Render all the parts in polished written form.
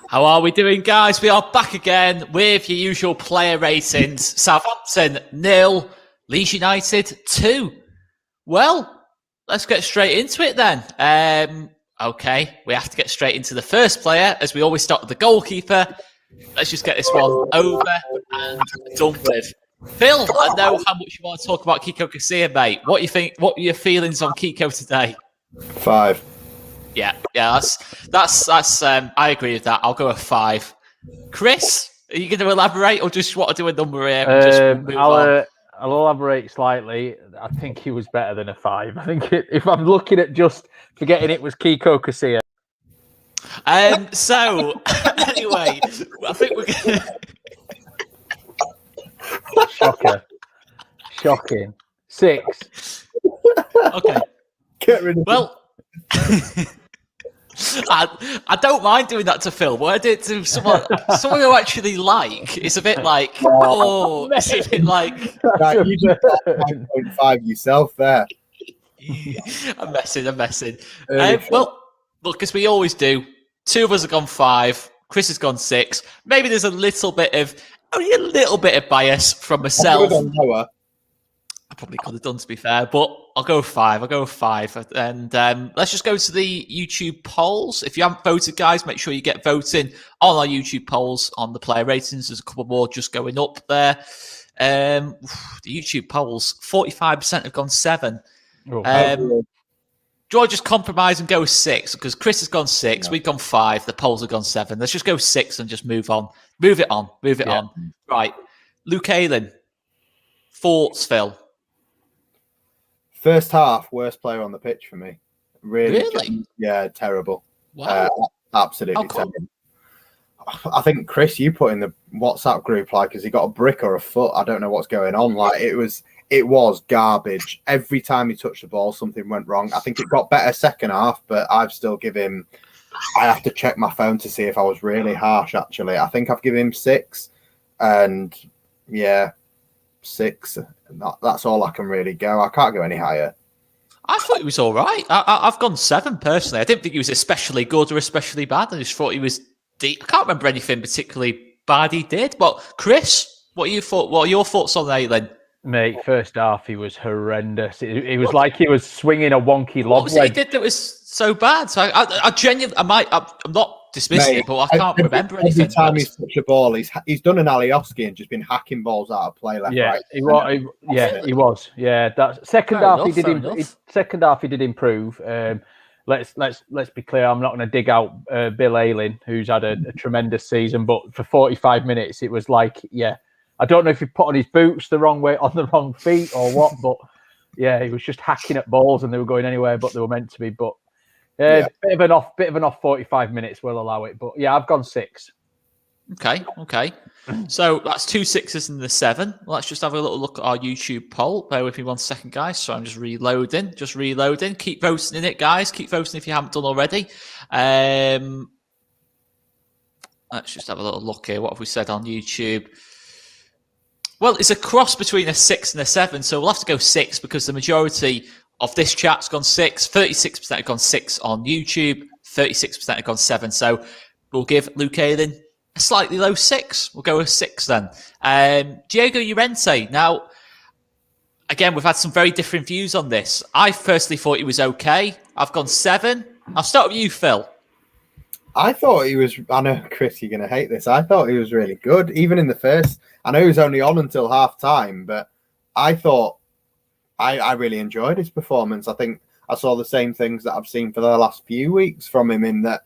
How are we doing, guys? We are back again with your usual player ratings. Southampton 0, Leeds United 2. Well, let's get straight into it then. Okay, we have to get straight into the first player, as we always start with the goalkeeper. Let's just get this one over and done with. Phil, I know how much you want to talk about Kiko Casilla, mate. What do you think? What were your feelings on Kiko today? 5. Yeah, that's. I agree with that. I'll go with 5. Chris, are you going to elaborate, or just want to do a number here? I'll elaborate slightly. I think he was better than a 5. I think if I'm looking at just forgetting it was Kiko Casilla. So anyway, I think we're going to... Shocking. 6. Okay. Get rid of I don't mind doing that to Phil, but I did it to someone who actually like. It's a bit like, it's a bit like. Right, you just 9.5 yourself there. I'm messing. Well, look, as we always do, 2 of us have gone 5. Chris has gone 6. Maybe there's only a little bit of bias from myself. I probably could have done, to be fair, but I'll go with 5. And let's just go to the YouTube polls. If you haven't voted, guys, make sure you get voting on our YouTube polls on the player ratings. There's a couple more just going up there. The YouTube polls, 45% have gone 7. Do I just compromise and go with 6? Because Chris has gone 6, we've gone 5, the polls have gone 7. Let's just go 6 and just move on. Move it on. Right. Luke Ayling. Thoughts, Phil? First half, worst player on the pitch for me. Really? Yeah, terrible. Wow. Absolutely terrible. I think, Chris, you put in the WhatsApp group, like, has he got a brick or a foot? I don't know what's going on. Like, it was garbage. Every time he touched the ball, something went wrong. I think it got better second half, but I've still given him... I have to check my phone to see if I was really harsh, actually. I think I've given him 6. And, yeah, 6. That's all I can really go. I can't go any higher. I thought he was all right. I've gone 7 personally. I didn't think he was especially good or especially bad. I just thought he was deep. I can't remember anything particularly bad he did. But Chris, what are your thoughts on Ayling? Mate, first half he was horrendous. It was like he was swinging a wonky lob. What was it he did that was so bad? So I genuinely, I'm not dismissing it, but I can't remember anything. Every time he's touched the ball, he's done an Alioski and just been hacking balls out of play left, right. He was. Yeah, that second half he did improve. Let's be clear. I'm not going to dig out Bill Ayling, who's had a tremendous season, but for 45 minutes it was like, I don't know if he put on his boots the wrong way, on the wrong feet, or what, but he was just hacking at balls and they were going anywhere but they were meant to be. But bit of an off 45 minutes, we'll allow it. But I've gone 6. Okay. So that's 2 6s and the 7. Let's just have a little look at our YouTube poll. Bear with me 1 second, guys. So I'm just reloading. Keep voting in it, guys. Keep voting if you haven't done already. Let's just have a little look here. What have we said on YouTube? Well, it's a cross between a 6 and a 7, so we'll have to go 6 because the majority of this chat's gone 6. 36% have gone 6 on YouTube. 36% have gone 7. So we'll give Luke Ayling a slightly low 6. We'll go with 6 then. Diego Llorente. Now, again, we've had some very different views on this. I personally thought he was okay. I've gone 7. I'll start with you, Phil. I thought he was... I know, Chris, you're going to hate this. I thought he was really good, even in the first... I know he was only on until half-time, but I thought... I really enjoyed his performance. I think I saw the same things that I've seen for the last few weeks from him in that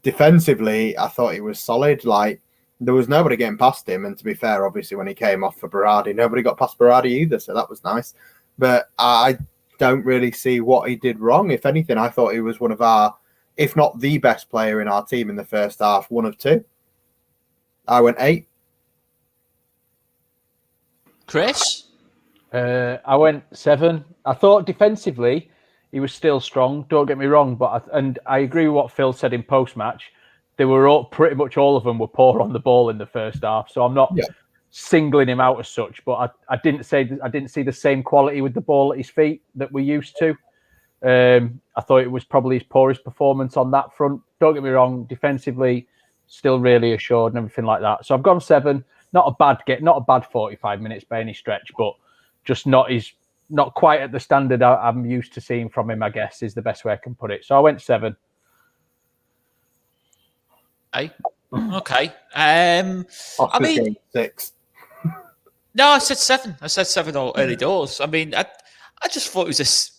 defensively, I thought he was solid. Like, there was nobody getting past him. And to be fair, obviously, when he came off for Berardi, nobody got past Berardi either, so that was nice. But I don't really see what he did wrong. If anything, I thought he was one of our, if not the best player in our team in the first half, one of two. I went 8. Chris? I went 7. I thought defensively he was still strong. Don't get me wrong, but I agree with what Phil said in post-match. They were pretty much all of them were poor on the ball in the first half. So I'm not singling him out as such, but I didn't see the same quality with the ball at his feet that we're used to. I thought it was probably his poorest performance on that front. Don't get me wrong, defensively still really assured and everything like that. So I've gone 7. Not a bad 45 minutes by any stretch, but just not quite at the standard I'm used to seeing from him, I guess, is the best way I can put it. So I went 7. Hey, okay. I mean, 6. No, I said 7. I said 7 early doors. I mean, I just thought it was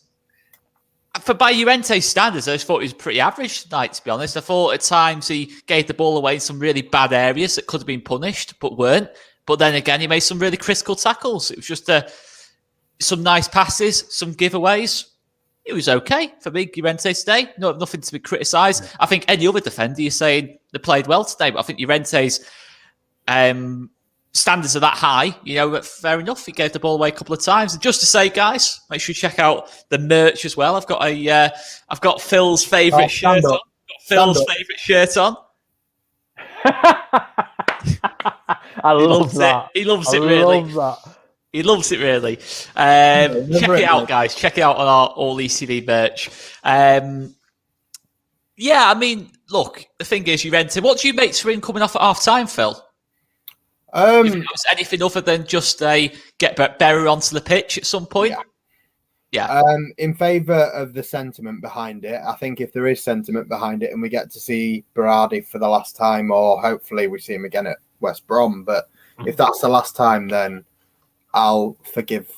by Llorente's standards, I just thought it was pretty average tonight, to be honest. I thought at times he gave the ball away in some really bad areas that could have been punished, but weren't. But then again, he made some really critical tackles. It was just some nice passes, some giveaways. It was okay for me, Llorente today. Nothing to be criticised. I think any other defender, you're saying they played well today, but I think Llorente's standards are that high, but fair enough. He gave the ball away a couple of times. And just to say, guys, make sure you check out the merch as well. I've got Phil's favourite shirt on. Phil's favourite shirt on. I love that. He loves it really. He loves it really. Check it out, guys. Check it out on our All ECV merch. Yeah, I mean, look, the thing is, Llorente, what do you make to him coming off at half time, Phil? If it was anything other than just get Berra onto the pitch at some point? Yeah. In favour of the sentiment behind it, I think if there is sentiment behind it and we get to see Berardi for the last time, or hopefully we see him again at West Brom, but if that's the last time, then I'll forgive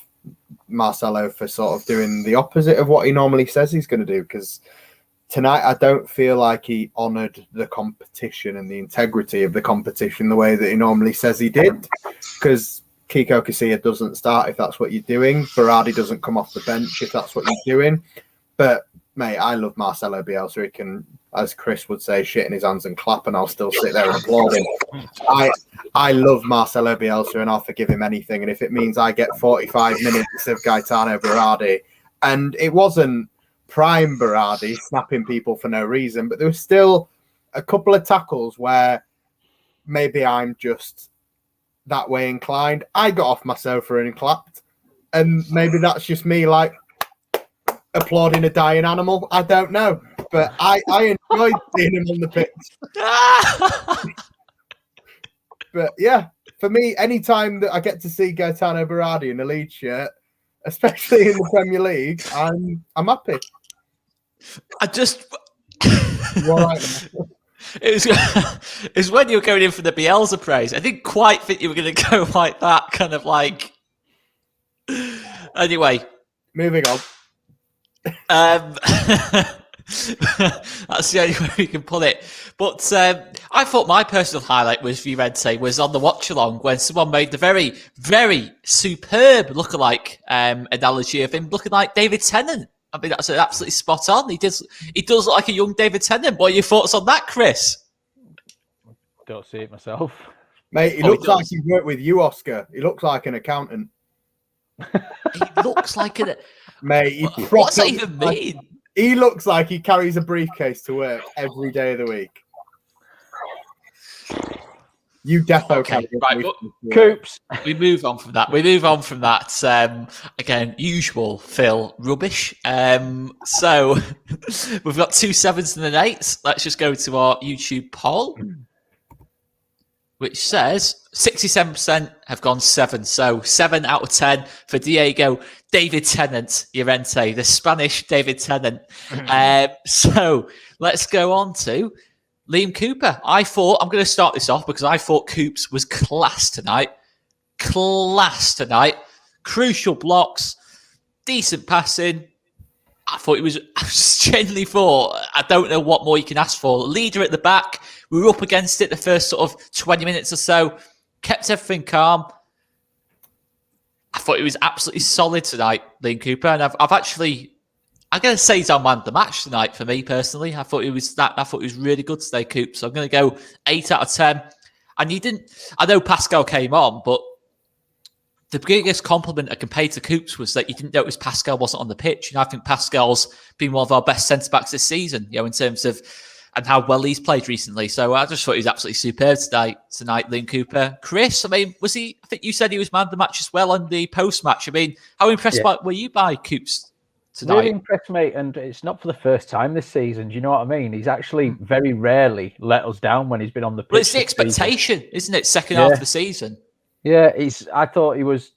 Marcelo for sort of doing the opposite of what he normally says he's going to do, because tonight I don't feel like he honoured the competition and the integrity of the competition the way that he normally says he did, because Kiko Casilla doesn't start if that's what you're doing. Berardi doesn't come off the bench if that's what you're doing. But, mate, I love Marcelo Bielsa. He can, as Chris would say, shit in his hands and clap, and I'll still sit there and applaud him. I love Marcelo Bielsa, and I'll forgive him anything. And if it means I get 45 minutes of Gaetano Berardi, and it wasn't prime Berardi snapping people for no reason, but there was still a couple of tackles where maybe I'm just that way inclined. I got off my sofa and clapped, and maybe that's just me like applauding a dying animal. I don't know, but I enjoyed seeing him on the pitch. But yeah, for me, anytime that I get to see Gaetano Berardi in a Leeds shirt, especially in the Premier League, I'm happy. It was when you were going in for the Bielsa praise. I didn't quite think you were going to go like that, kind of like. Anyway, moving on. That's the only way we can put it. But I thought my personal highlight was Llorente was on the watch along when someone made the very, very superb lookalike analogy of him looking like David Tennant. I mean, that's absolutely spot on. He does look like a young David Tennant. What are your thoughts on that, Chris? Don't see it myself. Mate, he looks like he worked with you, Oscar. He looks like an accountant. He looks like an... Mate, what's that even mean? He looks like he carries a briefcase to work every day of the week. You defo okay, right, Coops. We move on from that. Again, usual Phil rubbish. So we've got 2 7s and an 8. Let's just go to our YouTube poll, which says 67% have gone 7. So 7 out of 10 for Diego David Tennant Llorente, the Spanish David Tennant. So let's go on to Liam Cooper. I'm going to start this off because I thought Coops was class tonight. Crucial blocks, decent passing. I genuinely thought, I don't know what more you can ask for. Leader at the back. We were up against it the first sort of 20 minutes or so. Kept everything calm. thought he was absolutely solid tonight, Liam Cooper, and I'm going to say he's our man of the match tonight for me personally. I thought he was really good today, Coop. So I'm going to go 8 out of 10. And I know Pascal came on, but the biggest compliment I can pay to Coops was that you didn't notice Pascal wasn't on the pitch. And I think Pascal's been one of our best centre-backs this season, in terms of and how well he's played recently. So I just thought he was absolutely superb tonight, Liam Cooper. Chris, I mean, I think you said he was man of the match as well on the post-match. I mean, how impressed were you by Coops tonight? Really impressed, mate. And it's not for the first time this season. Do you know what I mean? He's actually very rarely let us down when he's been on the pitch. Well, it's the expectation, isn't it? Second half of the season. Yeah, I thought he was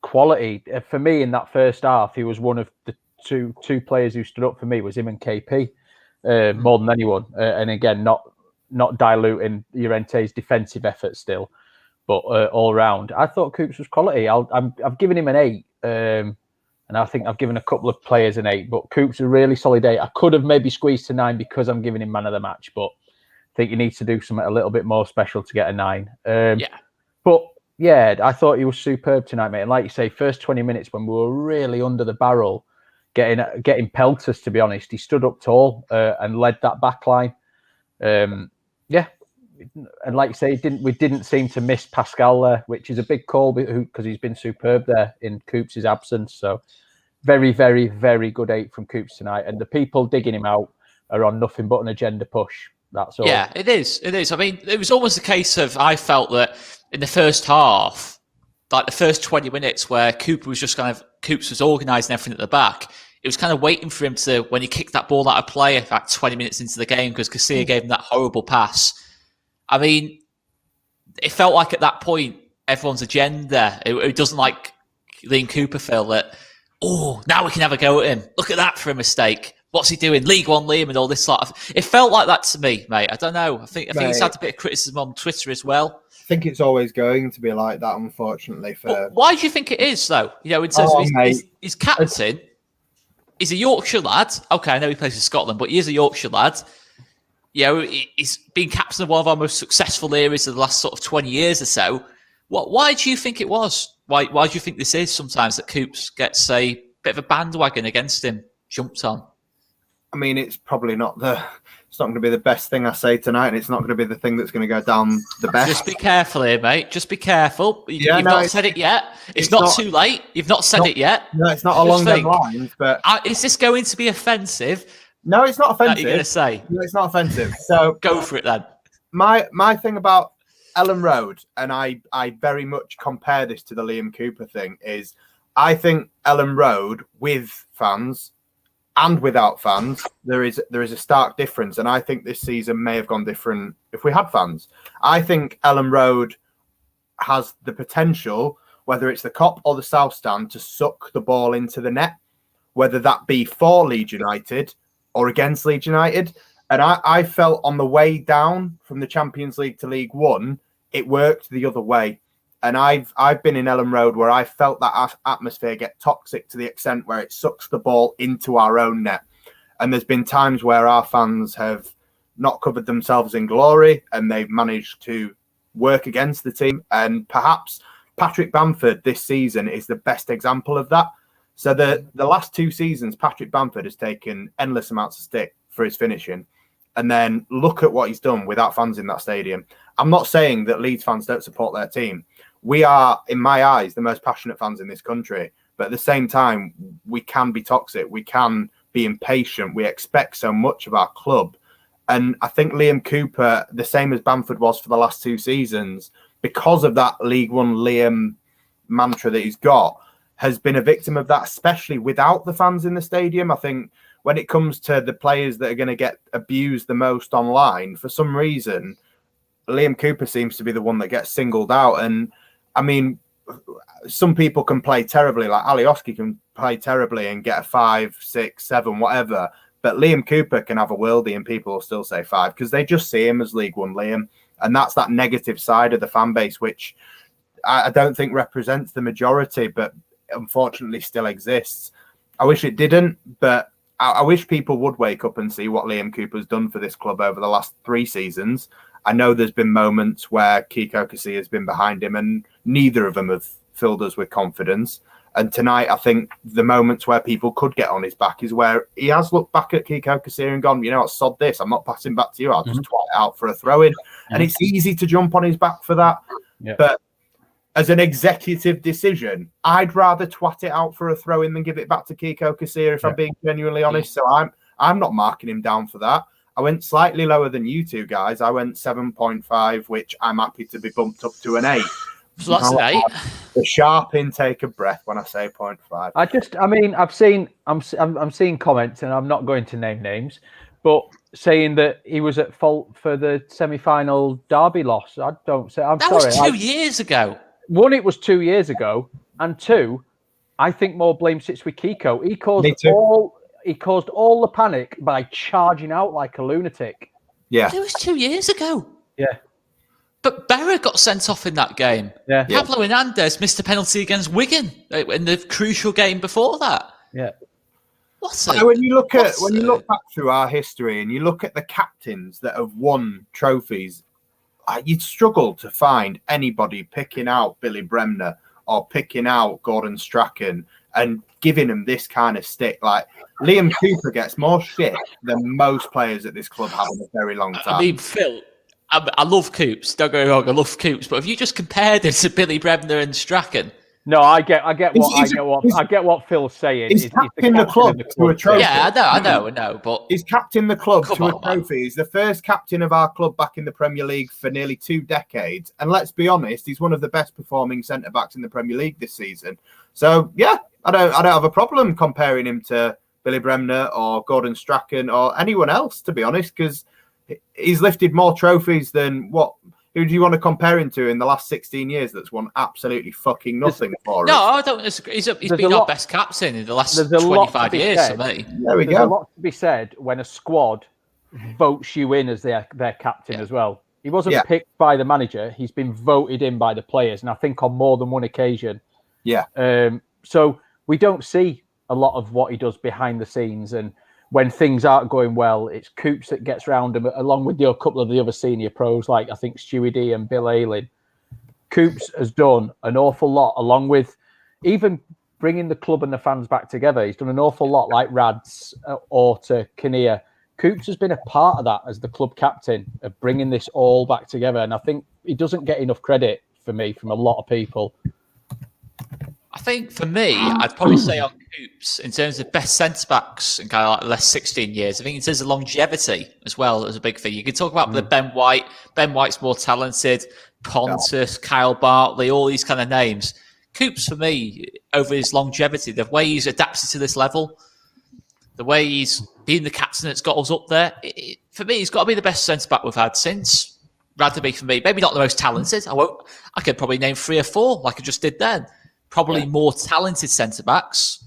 quality. For me, in that first half, he was one of the two players who stood up for me, was him and KP, more than anyone. And again, not diluting Llorente's defensive effort still, but all round. I thought Coops was quality. I've given him an 8, and I think I've given a couple of players an 8, but Coops a really solid 8. I could have maybe squeezed to 9 because I'm giving him man of the match, but I think he needs to do something a little bit more special to get a 9. But yeah, I thought he was superb tonight, mate. And like you say, first 20 minutes when we were really under the barrel, getting pelters, to be honest, he stood up tall and led that back line. And like you say, we didn't seem to miss Pascal there, which is a big call because he's been superb there in Coops' absence. So very, very, very good 8 from Coops tonight. And the people digging him out are on nothing but an agenda push. That's all. Yeah, it is. It is. I mean, it was almost a case of, I felt that in the first half, like the first 20 minutes where Coops was organising everything at the back, it was kind of waiting for him to, when he kicked that ball out of play about 20 minutes into the game, because Casilla gave him that horrible pass. I mean, it felt like at that point, everyone's agenda, it doesn't like Liam Cooper feel that, now we can have a go at him. Look at that for a mistake. What's he doing? League One Liam and all this sort of... It felt like that to me, mate. I don't know. I think he's had a bit of criticism on Twitter as well. I think it's always going to be like that, unfortunately. Why do you think it is, though? In terms of his captain, he's a Yorkshire lad. Okay, I know he plays for Scotland, but he is a Yorkshire lad. He's been captain of one of our most successful eras of the last sort of 20 years or so. Why do you think it was? Why do you think this is sometimes that Coops gets a bit of a bandwagon against him, jumped on? I mean, it's probably not going to be the best thing I say tonight, and it's not going to be the thing that's going to go down the best. Just be careful here, mate. Just be careful. You've not said it yet. It's not too late. You've not said it yet. No, it's not along them lines. But is this going to be offensive? No, it's not offensive. What are you going to say? No, it's not offensive. So go for it then. My thing about Ellen Road, and I very much compare this to the Liam Cooper thing, is I think Ellen Road with fans and without fans, there is a stark difference. And I think this season may have gone different if we had fans. I think Ellen Road has the potential, whether it's the Kop or the South Stand, to suck the ball into the net, whether that be for Leeds United or against Leeds United. And I felt on the way down from the Champions League to League One, it worked the other way. And I've been in Ellen Road where I felt that atmosphere get toxic to the extent where it sucks the ball into our own net. And there's been times where our fans have not covered themselves in glory and they've managed to work against the team. And perhaps Patrick Bamford this season is the best example of that. So the last 2 seasons, Patrick Bamford has taken endless amounts of stick for his finishing. And then look at what he's done without fans in that stadium. I'm not saying that Leeds fans don't support their team. We are, in my eyes, the most passionate fans in this country. But at the same time, we can be toxic. We can be impatient. We expect so much of our club. And I think Liam Cooper, the same as Bamford was for the last 2 seasons, because of that League One Liam mantra that he's got, has been a victim of that, especially without the fans in the stadium. I think when it comes to the players that are going to get abused the most online, for some reason, Liam Cooper seems to be the one that gets singled out. And I mean, some people can play terribly, like Alioski can play terribly and get a 5, 6, 7, whatever. But Liam Cooper can have a worldie and people will still say 5 because they just see him as League One Liam. And that's that negative side of the fan base, which I don't think represents the majority, but unfortunately still exists. I wish it didn't, but I wish people would wake up and see what Liam Cooper's done for this club over the last 3 seasons. I know there's been moments where Kiko Casilla has been behind him and neither of them have filled us with confidence. And tonight, I think the moments where people could get on his back is where he has looked back at Kiko Casilla and gone, I'll sod this. I'm not passing back to you. I'll just twat it out for a throw-in. And it's easy to jump on his back for that. Yeah. But as an executive decision, I'd rather twat it out for a throw-in than give it back to Kiko Casilla, if I'm being genuinely honest. So I'm not marking him down for that. I went slightly lower than you two guys. I went 7.5, which I'm happy to be bumped up to an 8. So that's an 8. The sharp intake of breath when I say 0.5. I'm seeing comments, and I'm not going to name names, but saying that he was at fault for the semi-final derby loss. I'm sorry. That was 2 years ago. One, it was 2 years ago, and two, I think more blame sits with Kiko. He caused all the panic by charging out like a lunatic. Yeah, it was 2 years ago. Yeah. But Berra got sent off in that game. Yeah. Pablo Hernandez missed a penalty against Wigan in the crucial game before that. Yeah. When you look back through our history and you look at the captains that have won trophies, you'd struggle to find anybody picking out Billy Bremner or picking out Gordon Strachan and giving him this kind of stick. Like, Liam Cooper gets more shit than most players at this club have in a very long time. I mean, Phil, I love Coops. Don't get me wrong, I love Coops. But if you just compared him to Billy Bremner and Strachan, no, I get what Phil's saying. He's captain the club to a trophy. Yeah, I know. But he's captain the club to a trophy. He's the first captain of our club back in the Premier League for nearly 2 decades. And let's be honest, he's one of the best performing centre backs in the Premier League this season. So yeah, I don't have a problem comparing him to Billy Bremner or Gordon Strachan or anyone else, to be honest, because he's lifted more trophies than what. Who do you want to compare him to in the last 16 years that's won absolutely fucking nothing for us? No, I don't disagree. He's been our best captain in the last 25 years for me. There we go. There's a lot to be said when a squad votes you in as their captain as well. He wasn't picked by the manager. He's been voted in by the players, and I think on more than one occasion. Yeah. So we don't see a lot of what he does behind the scenes, and when things aren't going well, it's Coops that gets round him, along with a couple of the other senior pros, like I think Stewie D and Bill Ayling. Coops has done an awful lot, along with even bringing the club and the fans back together. He's done an awful lot, like Rads, Orta, Kinnear. Coops has been a part of that as the club captain, of bringing this all back together. And I think he doesn't get enough credit from a lot of people. I think for me, I'd probably say on Coops, in terms of best centre-backs in kind of like the last 16 years, I think in terms of longevity as well, as a big thing. You can talk about the Ben White. Ben White's more talented. Pontus, Kyle Bartley, all these kind of names. Coops, for me, over his longevity, the way he's adapted to this level, the way he's been the captain that's got us up there, for me, he's got to be the best centre-back we've had since Radaby for me. Maybe not the most talented. I could probably name 3 or 4 like I just did then. Probably more talented centre backs.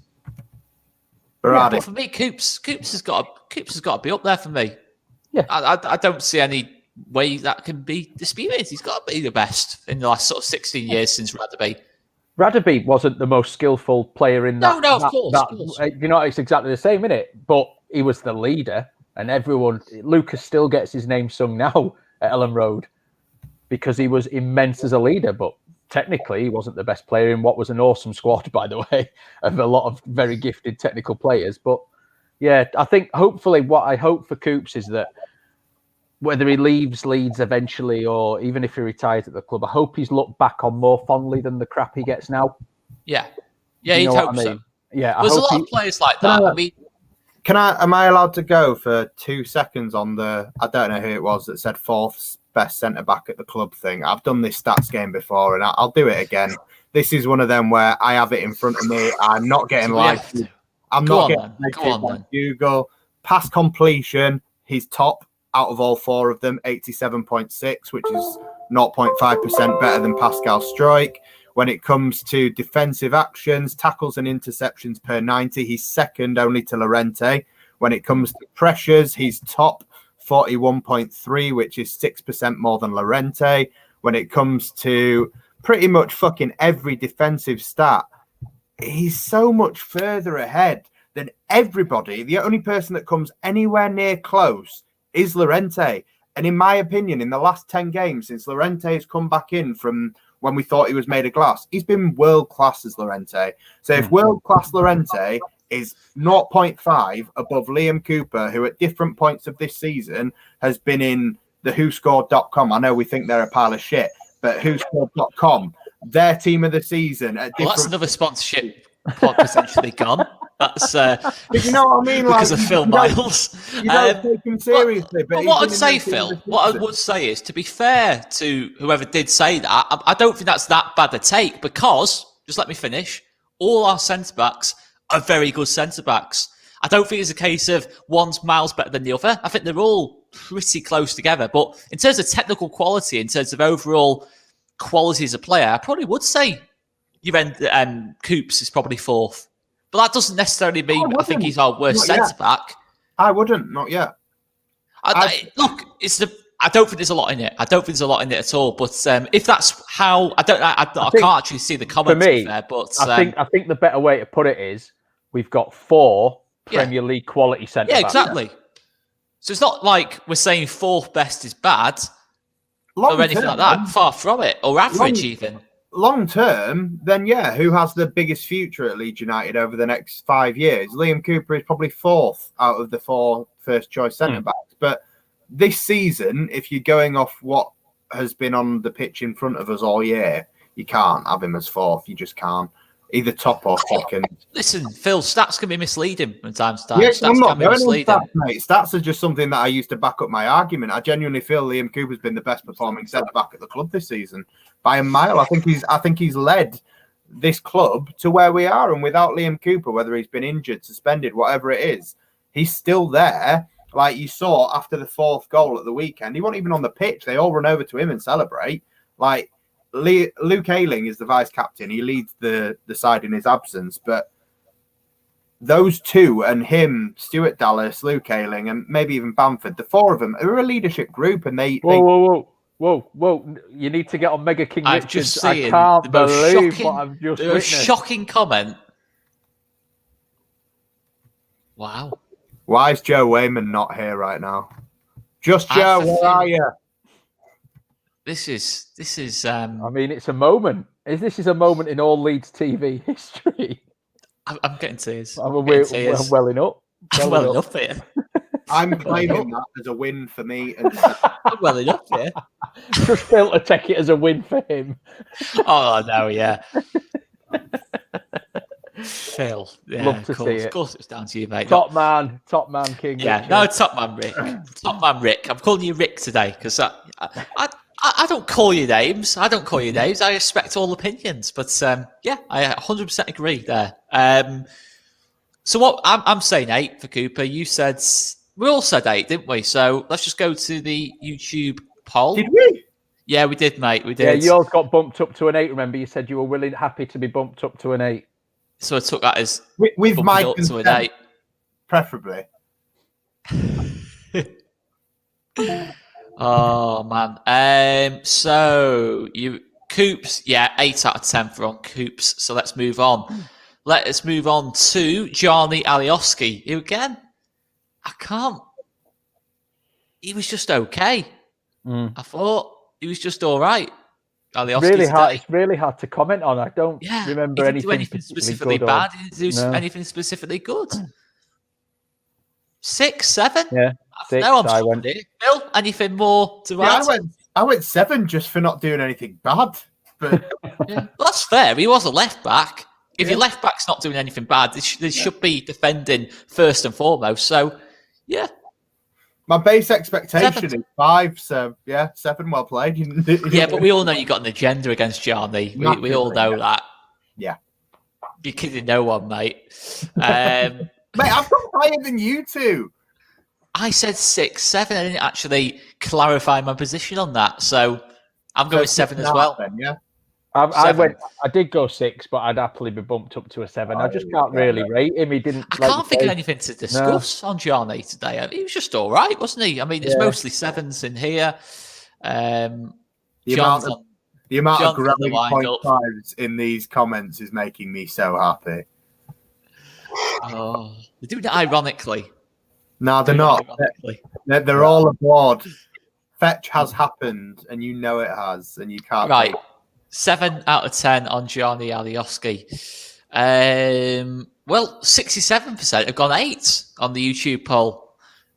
But for me, Coops has got to be up there for me. Yeah, I don't see any way that can be disputed. He's got to be the best in the last sort of 16 years since Radaby. Radaby wasn't the most skillful player in that. No, of course. You know, it's exactly the same, isn't it? But he was the leader, and Lucas still gets his name sung now at Ellen Road because he was immense as a leader, but technically, he wasn't the best player in what was an awesome squad, by the way, of a lot of very gifted technical players. But yeah, I think hopefully what I hope for Coops is that whether he leaves Leeds eventually or even if he retires at the club, I hope he's looked back on more fondly than the crap he gets now. Yeah, you'd hope so. Yeah, there's a lot of players like that. I mean, am I allowed to go for 2 seconds on the? I don't know who it was that said 4th best centre back at the club thing. I've done this stats game before, and I'll do it again. This is one of them where I have it in front of me. I'm not getting I'm not getting Google. Pass completion, he's top out of all 4 of them, 87.6, which is 0.5% better than Pascal Struijk. When it comes to defensive actions, tackles and interceptions per 90, he's second only to Llorente. When it comes to pressures, he's top 41.3, which is 6% more than Llorente. When it comes to pretty much fucking every defensive stat, he's so much further ahead than everybody. The only person that comes anywhere near close is Llorente. And in my opinion, in the last 10 games, since Llorente has come back in from when we thought he was made of glass. He's been world class as Llorente. So if world class Llorente is 0.5 above Liam Cooper, who at different points of this season has been in the WhoScored.com. I know we think they're a pile of shit, but WhoScored.com, their team of the season at different... Well, that's another sponsorship pod potentially gone. That's but you know what I mean? Because of Phil Miles. You don't take him seriously. But what I'd say, Phil, what I would say is, to be fair to whoever did say that, I don't think that's that bad a take, because, just let me finish, all our centre-backs are very good centre-backs. I don't think it's a case of one's miles better than the other. I think they're all pretty close together. But in terms of technical quality, in terms of overall quality as a player, I probably would say Coops is probably fourth. But that doesn't necessarily mean I think he's our worst centre-back. I wouldn't, not yet. Look, I don't think there's a lot in it. I don't think there's a lot in it at all. But if that's how... I can't actually see the comments for me, there, but... I think the better way to put it is we've got 4 Premier League quality centre-backs. Yeah, exactly. So it's not like we're saying fourth best is bad or anything like that. Far from it. Or average even. Long term, then who has the biggest future at Leeds United over the next 5 years? Liam Cooper is probably 4th out of the 4 first-choice centre-backs. But this season, if you're going off what has been on the pitch in front of us all year, you can't have him as 4th. You just can't. Either top or second. Listen, Phil, stats can be misleading from time to time. Yes, Stats I'm not can be going misleading. on stats, mate. Stats are just something that I use to back up my argument. I genuinely feel Liam Cooper's been the best performing centre-back at the club this season by a mile. I think he's led this club to where we are. And without Liam Cooper, whether he's been injured, suspended, whatever it is, he's still there. Like you saw after the 4th goal at the weekend, he wasn't even on the pitch. They all run over to him and celebrate. Like, Luke Ayling is the vice captain. He leads the side in his absence. But those two and him, Stuart Dallas, Luke Ayling, and maybe even Bamford, the 4 of them are a leadership group. And Whoa! You need to get on Mega King Richards. I can't believe what I've just witnessed. Shocking comment. Wow. Why is Joe Wayman not here right now? Just Joe, where are you? This is. I mean, it's a moment. This is a moment in all Leeds TV history. I'm getting tears. I'm welling up. I'm welling up here. I'm claiming that as a win for me. And I'm welling up here. Just Phil to take it as a win for him. Oh no, yeah. Phil, love to see it. Of course, it's down to you, mate. Top man, King. Yeah, Richard. no, top man, Rick. Top man, Rick. I'm calling you Rick today because I don't call you names. I respect all opinions, but I 100% agree there. So what I'm saying 8 for Cooper. You said we all said 8, didn't we? So let's just go to the YouTube poll. Did we? Yeah, we did, mate. We did. Yeah, yours got bumped up to an 8. Remember, you said you were happy to be bumped up to an 8. So I took that as with my consent, to an 8, preferably. Oh man. So Coops, 8 out of 10 for on Coops. So let's move on. Let us move on to Gianni Alioski, who again, I can't. He was just okay. I thought he was just all right. Alioski really today. hard. It's really hard to comment on. I don't remember anything specifically bad. He didn't do anything specifically good. 6, 7. Yeah, 6. No, I went. Bill, anything more to add? I went 7 just for not doing anything bad. But well, that's fair. He was a left back. If your left back's not doing anything bad, they should be defending first and foremost. So, yeah. My base expectation is 5, so 7, well played. Yeah, but we all know you got an agenda against Gianni. We all know that. Yeah. You're kidding no one, mate. Mate, I've got higher than you two. I said 6, 7. I didn't actually clarify my position on that. So I'm going 7 as well. Then, yeah. I did go 6, but I'd happily be bumped up to a 7. I just can't really rate him. He didn't. I can't think of anything to discuss on Gianni today. I mean, he was just all right, wasn't he? I mean, it's mostly 7s in here. The amount of growing 0.5s in these comments is making me so happy. Oh, they're doing it ironically. No, they're not. They're all aboard. Fetch has happened, and you know it has, and you can't. Right. 7 out of 10 on Gianni Alioski. 67% have gone 8 on the YouTube poll.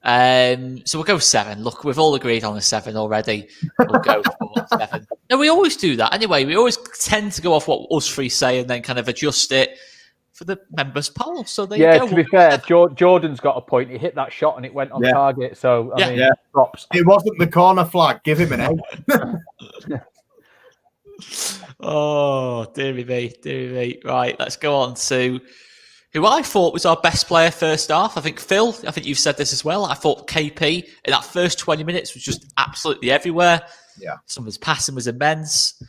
So we'll go 7. Look, we've all agreed on a 7 already. We'll go for 7. No, we always do that anyway. We always tend to go off what us three say and then kind of adjust it for the members' poll. So there you go. To be fair, Jordan's got a point. He hit that shot and it went on target. So I mean, props. It wasn't the corner flag. Give him an 8. Oh, dearie me. Right, let's go on to who I thought was our best player first half. I think Phil, you've said this as well. I thought KP in that first 20 minutes was just absolutely everywhere. Yeah. Some of his passing was immense.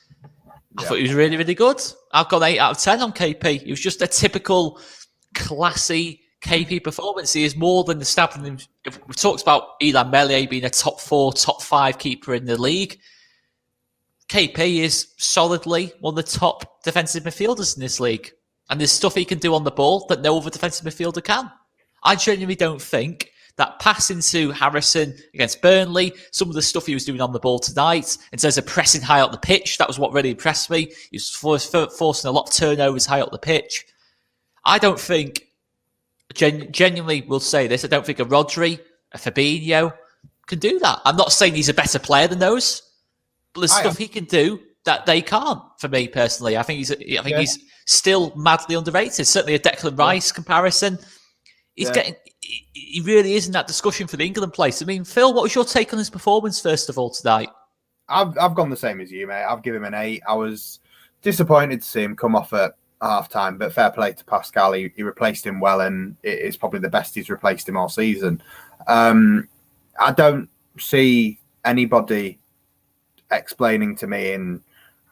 I thought he was really, really good. I've got 8 out of 10 on KP. He was just a typical classy KP performance. He is more than the stab. We talked about Ilan Meslier being a top 4, top 5 keeper in the league. KP is solidly one of the top defensive midfielders in this league. And there's stuff he can do on the ball that no other defensive midfielder can. I genuinely don't think that pass into Harrison against Burnley, some of the stuff he was doing on the ball tonight, in terms of pressing high up the pitch, that was what really impressed me. He was forcing a lot of turnovers high up the pitch. I don't think, genuinely will say this, I don't think a Rodri, a Fabinho can do that. I'm not saying he's a better player than those, but there's stuff he can do that they can't, for me personally. I think he's still madly underrated. Certainly a Declan Rice comparison. He really is in that discussion for the England place. I mean, Phil, what was your take on his performance first of all tonight? I've gone the same as you, mate. I've given him an 8. I was disappointed to see him come off at half time, but fair play to Pascal. He replaced him well, and it's probably the best he's replaced him all season. I don't see anybody explaining to me in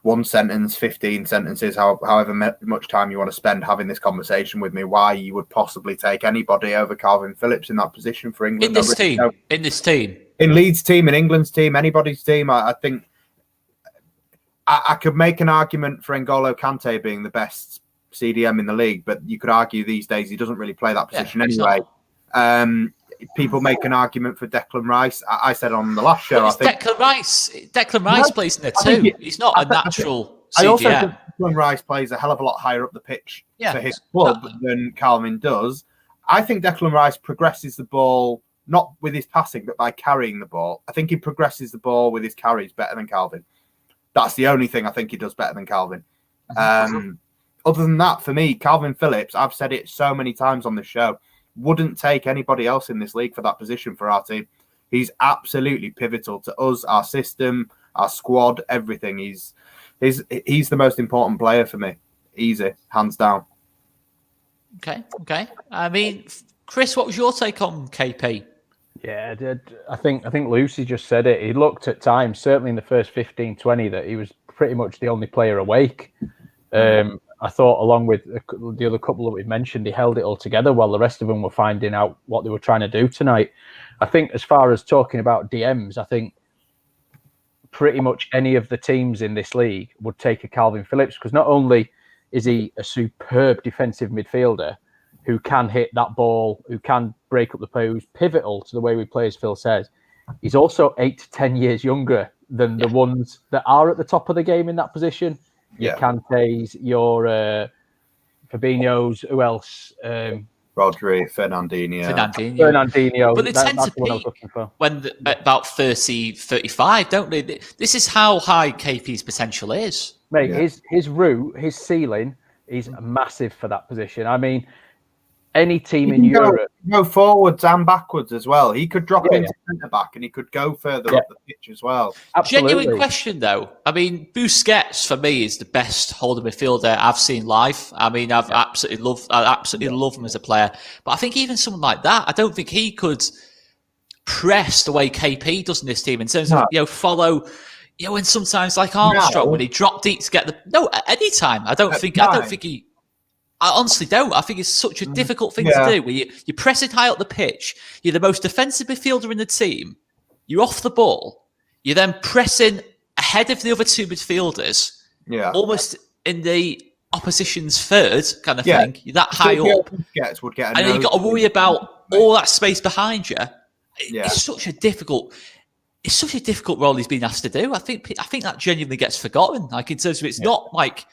1 sentence, 15 sentences, however much time you want to spend having this conversation with me, why you would possibly take anybody over Kalvin Phillips in that position for England. In this team. In Leeds' team, in England's team, anybody's team. I think I could make an argument for N'Golo Kante being the best CDM in the league, but you could argue these days he doesn't really play that position anyway. People make an argument for Declan Rice. I said on the last show, I think Declan Rice plays in there too. He's not a natural CDM. I also think Declan Rice plays a hell of a lot higher up the pitch for his club than Kalvin does. I think Declan Rice progresses the ball, not with his passing, but by carrying the ball. I think he progresses the ball with his carries better than Kalvin. That's the only thing I think he does better than Kalvin. Other than that, for me, Kalvin Phillips, I've said it so many times on the show, wouldn't take anybody else in this league for that position for our team. He's absolutely pivotal to us, our system, our squad, everything. He's the most important player for me. Easy, hands down. Okay. I mean, Chris, what was your take on KP? Yeah, I think Lucy just said it. He looked at times, certainly in the first 15, 20, that he was pretty much the only player awake. I thought, along with the other couple that we've mentioned, he held it all together while the rest of them were finding out what they were trying to do tonight. I think as far as talking about DMs, I think pretty much any of the teams in this league would take a Kalvin Phillips, because not only is he a superb defensive midfielder who can hit that ball, who can break up the play, who's pivotal to the way we play, as Phil says, he's also 8 to 10 years younger than the ones that are at the top of the game in that position. Your Kante's, your Fabinho's, who else? Rodri, Fernandinho. But they tend to peak when about 30, 35, don't they? This is how high KP's potential is. Mate, his route, his ceiling is massive for that position. I mean, any team in Europe... Go forwards and backwards as well. He could drop into centre-back and he could go further up the pitch as well. Absolutely. Genuine question, though. I mean, Busquets, for me, is the best holding midfielder I've seen live. I mean, I absolutely love him as a player. But I think even someone like that, I don't think he could press the way KP does in this team in terms of, follow... and sometimes like Armstrong, when he dropped deep to get the... No, at any time. I honestly don't. I think it's such a difficult thing to do. Where you're pressing high up the pitch. You're the most defensive midfielder in the team. You're off the ball. You're then pressing ahead of the other two midfielders. Yeah. Almost in the opposition's third kind of thing. You're that high up. And then you've got to worry about all that space behind you. It's such a difficult... it's such a difficult role he's been asked to do. I think that genuinely gets forgotten. Like in terms of it's not like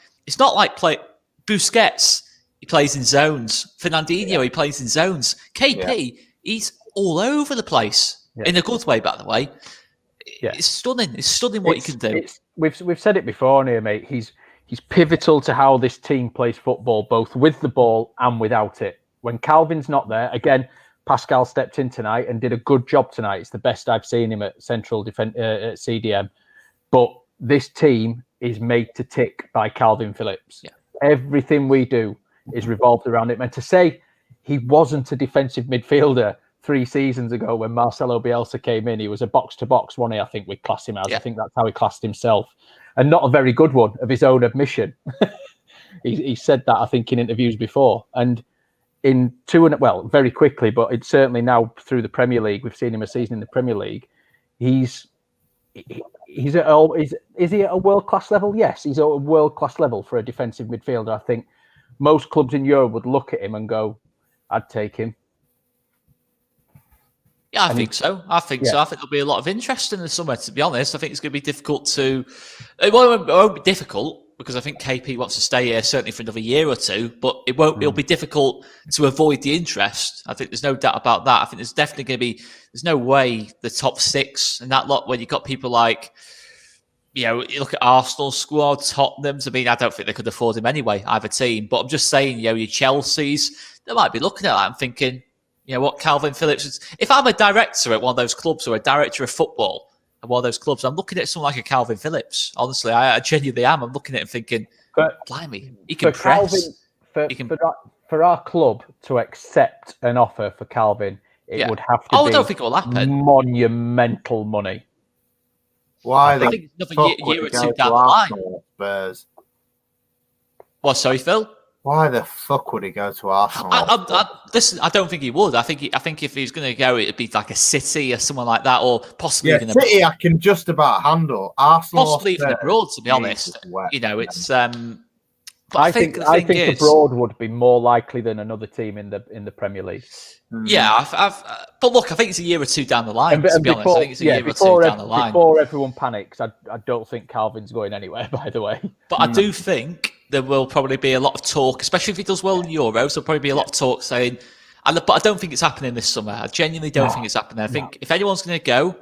play Busquets. He plays in zones. Fernandinho, he plays in zones. KP, he's all over the place in a good way, by the way. Yeah. It's stunning. It's stunning what he can do. We've said it before here, mate. He's pivotal to how this team plays football, both with the ball and without it. When Kalvin's not there, again, Pascal stepped in tonight and did a good job tonight. It's the best I've seen him at central defense at CDM. But this team is made to tick by Kalvin Phillips. Yeah. Everything we do is revolved around him. And to say he wasn't a defensive midfielder 3 seasons ago when Marcelo Bielsa came in, he was a box-to-box one, I think we'd class him as. Yeah. I think that's how he classed himself. And not a very good one, of his own admission. he said that, I think, in interviews before. And in very quickly, but it's certainly now through the Premier League, we've seen him a season in the Premier League. He's is he at a world-class level? Yes, he's at a world-class level for a defensive midfielder. I think most clubs in Europe would look at him and go, I'd take him. Yeah, I think so. I think there'll be a lot of interest in the summer, to be honest. I think it's going to be difficult to... It won't be difficult because I think KP wants to stay here certainly for another year or two, but it'll be difficult to avoid the interest. I think there's no doubt about that. I think there's definitely going to be... There's no way the top 6 and that lot when you've got people like... You look at Arsenal's squad, Tottenham's. I mean, I don't think they could afford him anyway, either team. But I'm just saying, your Chelsea's, they might be looking at that and thinking... what Kalvin Phillips is. If I'm a director at one of those clubs or a director of football at one of those clubs, I'm looking at someone like a Kalvin Phillips. Honestly, I genuinely am. I'm looking at him thinking, blimey, he can press. For our club to accept an offer for Kalvin, it would have to be I don't think it will happen. Monumental money. Why? I think another year or two down the line. What, sorry, Phil? Why the fuck would he go to Arsenal? Listen, I don't think he would. I think if he's going to go, it'd be like a City or someone like that, or possibly even City. I can just about handle Arsenal, possibly even abroad. To be honest, it's. But I think abroad would be more likely than another team in the Premier League. Yeah, but look, I think it's a year or two down the line. To be honest, I think it's a year or two down the line. Before everyone panics, I don't think Kalvin's going anywhere. By the way, but I do think there will probably be a lot of talk, especially if he does well in Euros. There'll probably be a lot of talk saying, but I don't think it's happening this summer. I genuinely don't think it's happening. I think if anyone's going to go,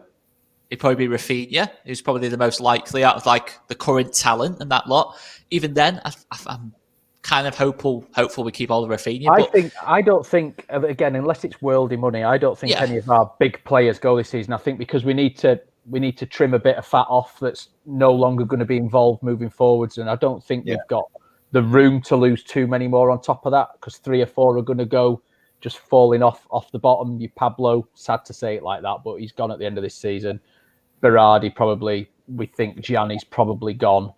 it'd probably be Raphinha, who's probably the most likely out of like the current talent and that lot. Even then, I'm kind of hopeful we keep all the Raphinha. I don't think again, unless it's worldy money, I don't think any of our big players go this season. I think because we need to trim a bit of fat off that's no longer going to be involved moving forwards, and I don't think we've got the room to lose too many more on top of that, because 3 or 4 are going to go just falling off the bottom. You Pablo, sad to say it like that, but he's gone at the end of this season. Berardi probably, we think Gianni's probably gone.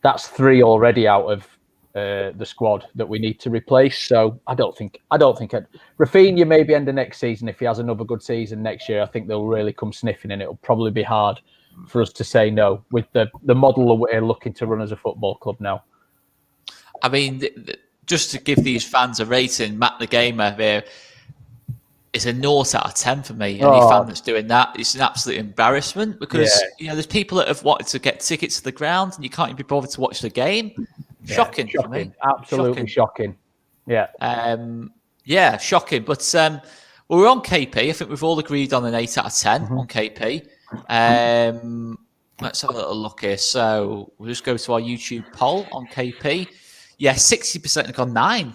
That's 3 already out of the squad that we need to replace. So I don't think Raphinha maybe end of next season. If he has another good season next year, I think they'll really come sniffing, and it'll probably be hard for us to say no with the model that we're looking to run as a football club now. I mean, just to give these fans a rating, Matt the Gamer there is a 0 out of 10 for me. Any fan that's doing that, it's an absolute embarrassment, because there's people that have wanted to get tickets to the ground and you can't even be bothered to watch the game. Shocking for me. Absolutely shocking. Yeah. Shocking. But we're on KP. I think we've all agreed on an 8 out of 10 on KP. Let's have a little look here. So we'll just go to our YouTube poll on KP. Yeah, 60% have gone 9.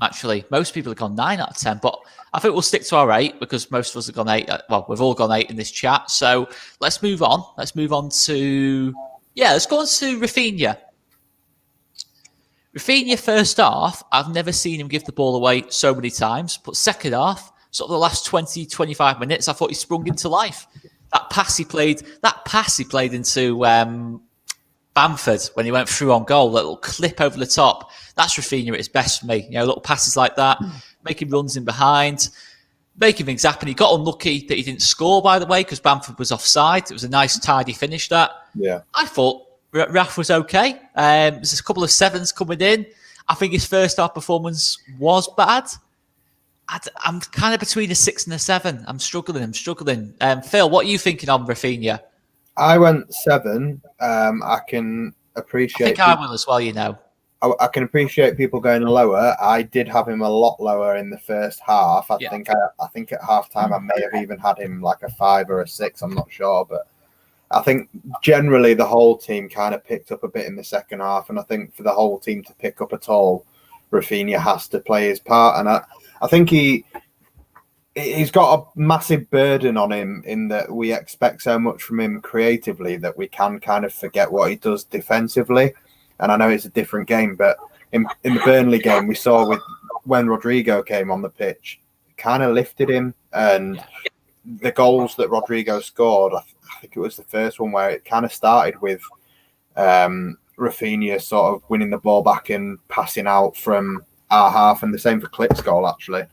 Actually, most people have gone 9 out of 10. But I think we'll stick to our 8 because most of us have gone 8. Well, we've all gone 8 in this chat. So let's move on. Let's go on to Raphinha. Raphinha, first half, I've never seen him give the ball away so many times. But second half, sort of the last 20, 25 minutes, I thought he sprung into life. That pass he played into Bamford when he went through on goal, that little clip over the top. That's Raphinha at his best for me. Little passes like that, making runs in behind, making things happen. He got unlucky that he didn't score, by the way, because Bamford was offside. It was a nice, tidy finish, that. Yeah. I thought Raf was okay. There's a couple of sevens coming in. I think his first half performance was bad. I'm kind of between a 6 and a 7. I'm struggling. Phil, what are you thinking on Raphinha? I went 7. I can appreciate. I think I will as well. You know, I can appreciate people going lower. I did have him a lot lower in the first half. I think at halftime I may have even had him like a 5 or a 6. I'm not sure, but I think generally the whole team kind of picked up a bit in the second half, and I think for the whole team to pick up at all, Raphinha has to play his part, and I think he's got a massive burden on him in that we expect so much from him creatively that we can kind of forget what he does defensively. And I know it's a different game, but in the Burnley game we saw with when Rodrigo came on the pitch, kind of lifted him, and the goals that Rodrigo scored, I think it was the first one where it kind of started with Raphinha sort of winning the ball back and passing out from our half, and the same for Klick's goal actually.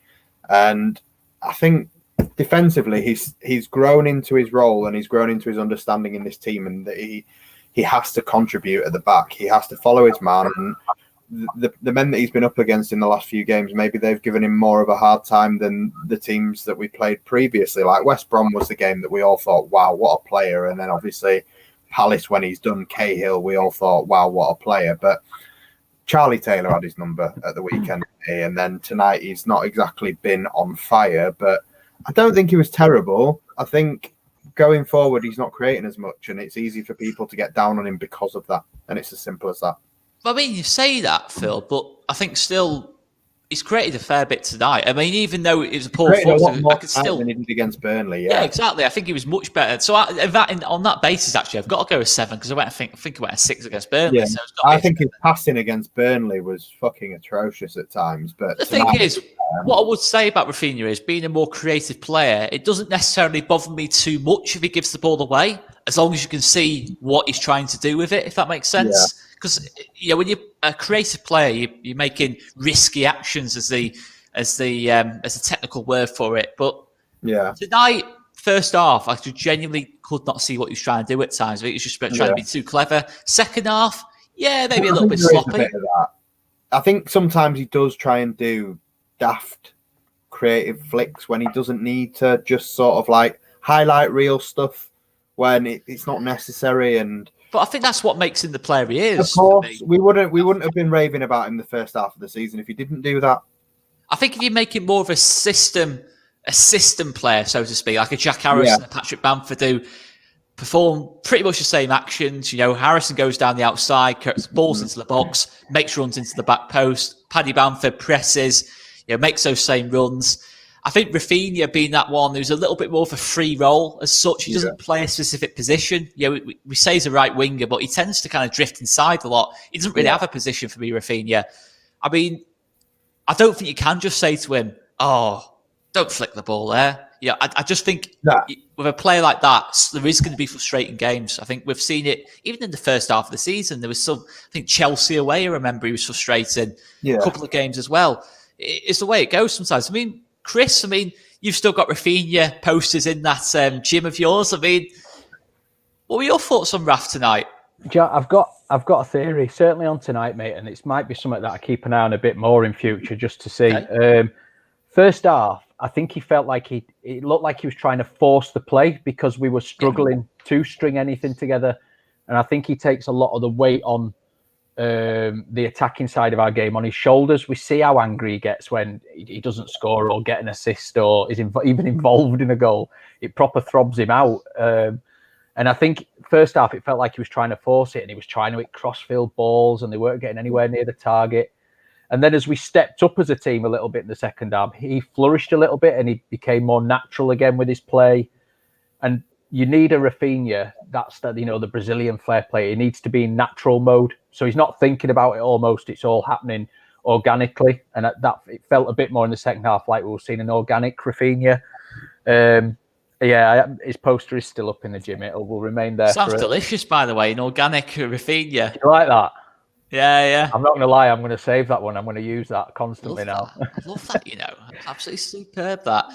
And I think defensively he's grown into his role and he's grown into his understanding in this team, and that he has to contribute at the back. He has to follow his man, and the men that he's been up against in the last few games, maybe they've given him more of a hard time than the teams that we played previously. Like West Brom was the game that we all thought, wow, what a player. And then obviously Palace, when he's done Cahill, we all thought, wow, what a player. But Charlie Taylor had his number at the weekend, and then tonight he's not exactly been on fire, but I don't think he was terrible. I think going forward he's not creating as much, and it's easy for people to get down on him because of that, and it's as simple as that. I mean, you say that, Phil, but I think still he's created a fair bit tonight. I mean, even though it was a poor performance, I could still than he did against Burnley. Yeah, exactly. I think he was much better. So on that basis, actually, I've got to go with 7 because I think I went a 6 against Burnley. Yeah. So I think his passing against Burnley was fucking atrocious at times. But the thing is, what I would say about Raphinha is being a more creative player. It doesn't necessarily bother me too much if he gives the ball away, as long as you can see what he's trying to do with it. If that makes sense. Because when you're a creative player, you're making risky actions as the technical word for it. But tonight, first half, I genuinely could not see what he was trying to do at times. I think he was just trying to be too clever. Second half, maybe a little bit sloppy. I think sometimes he does try and do daft creative flicks when he doesn't need to, just sort of like highlight real stuff when it's not necessary. But I think that's what makes him the player he is. Of course, we wouldn't have been raving about him the first half of the season if he didn't do that. I think if you make him more of a system player, so to speak, like a Jack Harrison and Patrick Bamford do, perform pretty much the same actions. Harrison goes down the outside, balls into the box, makes runs into the back post. Paddy Bamford presses, makes those same runs. I think Raphinha being that one who's a little bit more of a free role as such. He doesn't play a specific position. We say he's a right winger, but he tends to kind of drift inside a lot. He doesn't really have a position for me, Raphinha. I mean, I don't think you can just say to him, "Oh, don't flick the ball there." I just think with a player like that, there is going to be frustrating games. I think we've seen it even in the first half of the season. There was some, I think Chelsea away, I remember he was frustrated. A couple of games as well. It's the way it goes sometimes. I mean, Chris, you've still got Raphinha posters in that gym of yours. What were your thoughts on Raf tonight? I've got a theory, certainly on tonight, mate, and it might be something that I keep an eye on a bit more in future just to see. Okay. First half, I think he felt like it looked like he was trying to force the play because we were struggling to string anything together, and I think he takes a lot of the weight on the attacking side of our game on his shoulders. We see how angry he gets when he doesn't score or get an assist or is even involved in a goal. It proper throbs him out. And I think first half, it felt like he was trying to force it and he was trying to hit crossfield balls and they weren't getting anywhere near the target. And then as we stepped up as a team a little bit in the second half, he flourished a little bit and he became more natural again with his play. And you need a Raphinha, that's the Brazilian flair play. He needs to be in natural mode. So he's not thinking about it almost. It's all happening organically. And that it felt a bit more in the second half like we were seeing an organic Raphinha. His poster is still up in the gym. It will remain there. Sounds delicious, by the way, an organic Raphinha. You like that? Yeah. I'm not going to lie. I'm going to save that one. I'm going to use that constantly now. I love that, Absolutely superb, that.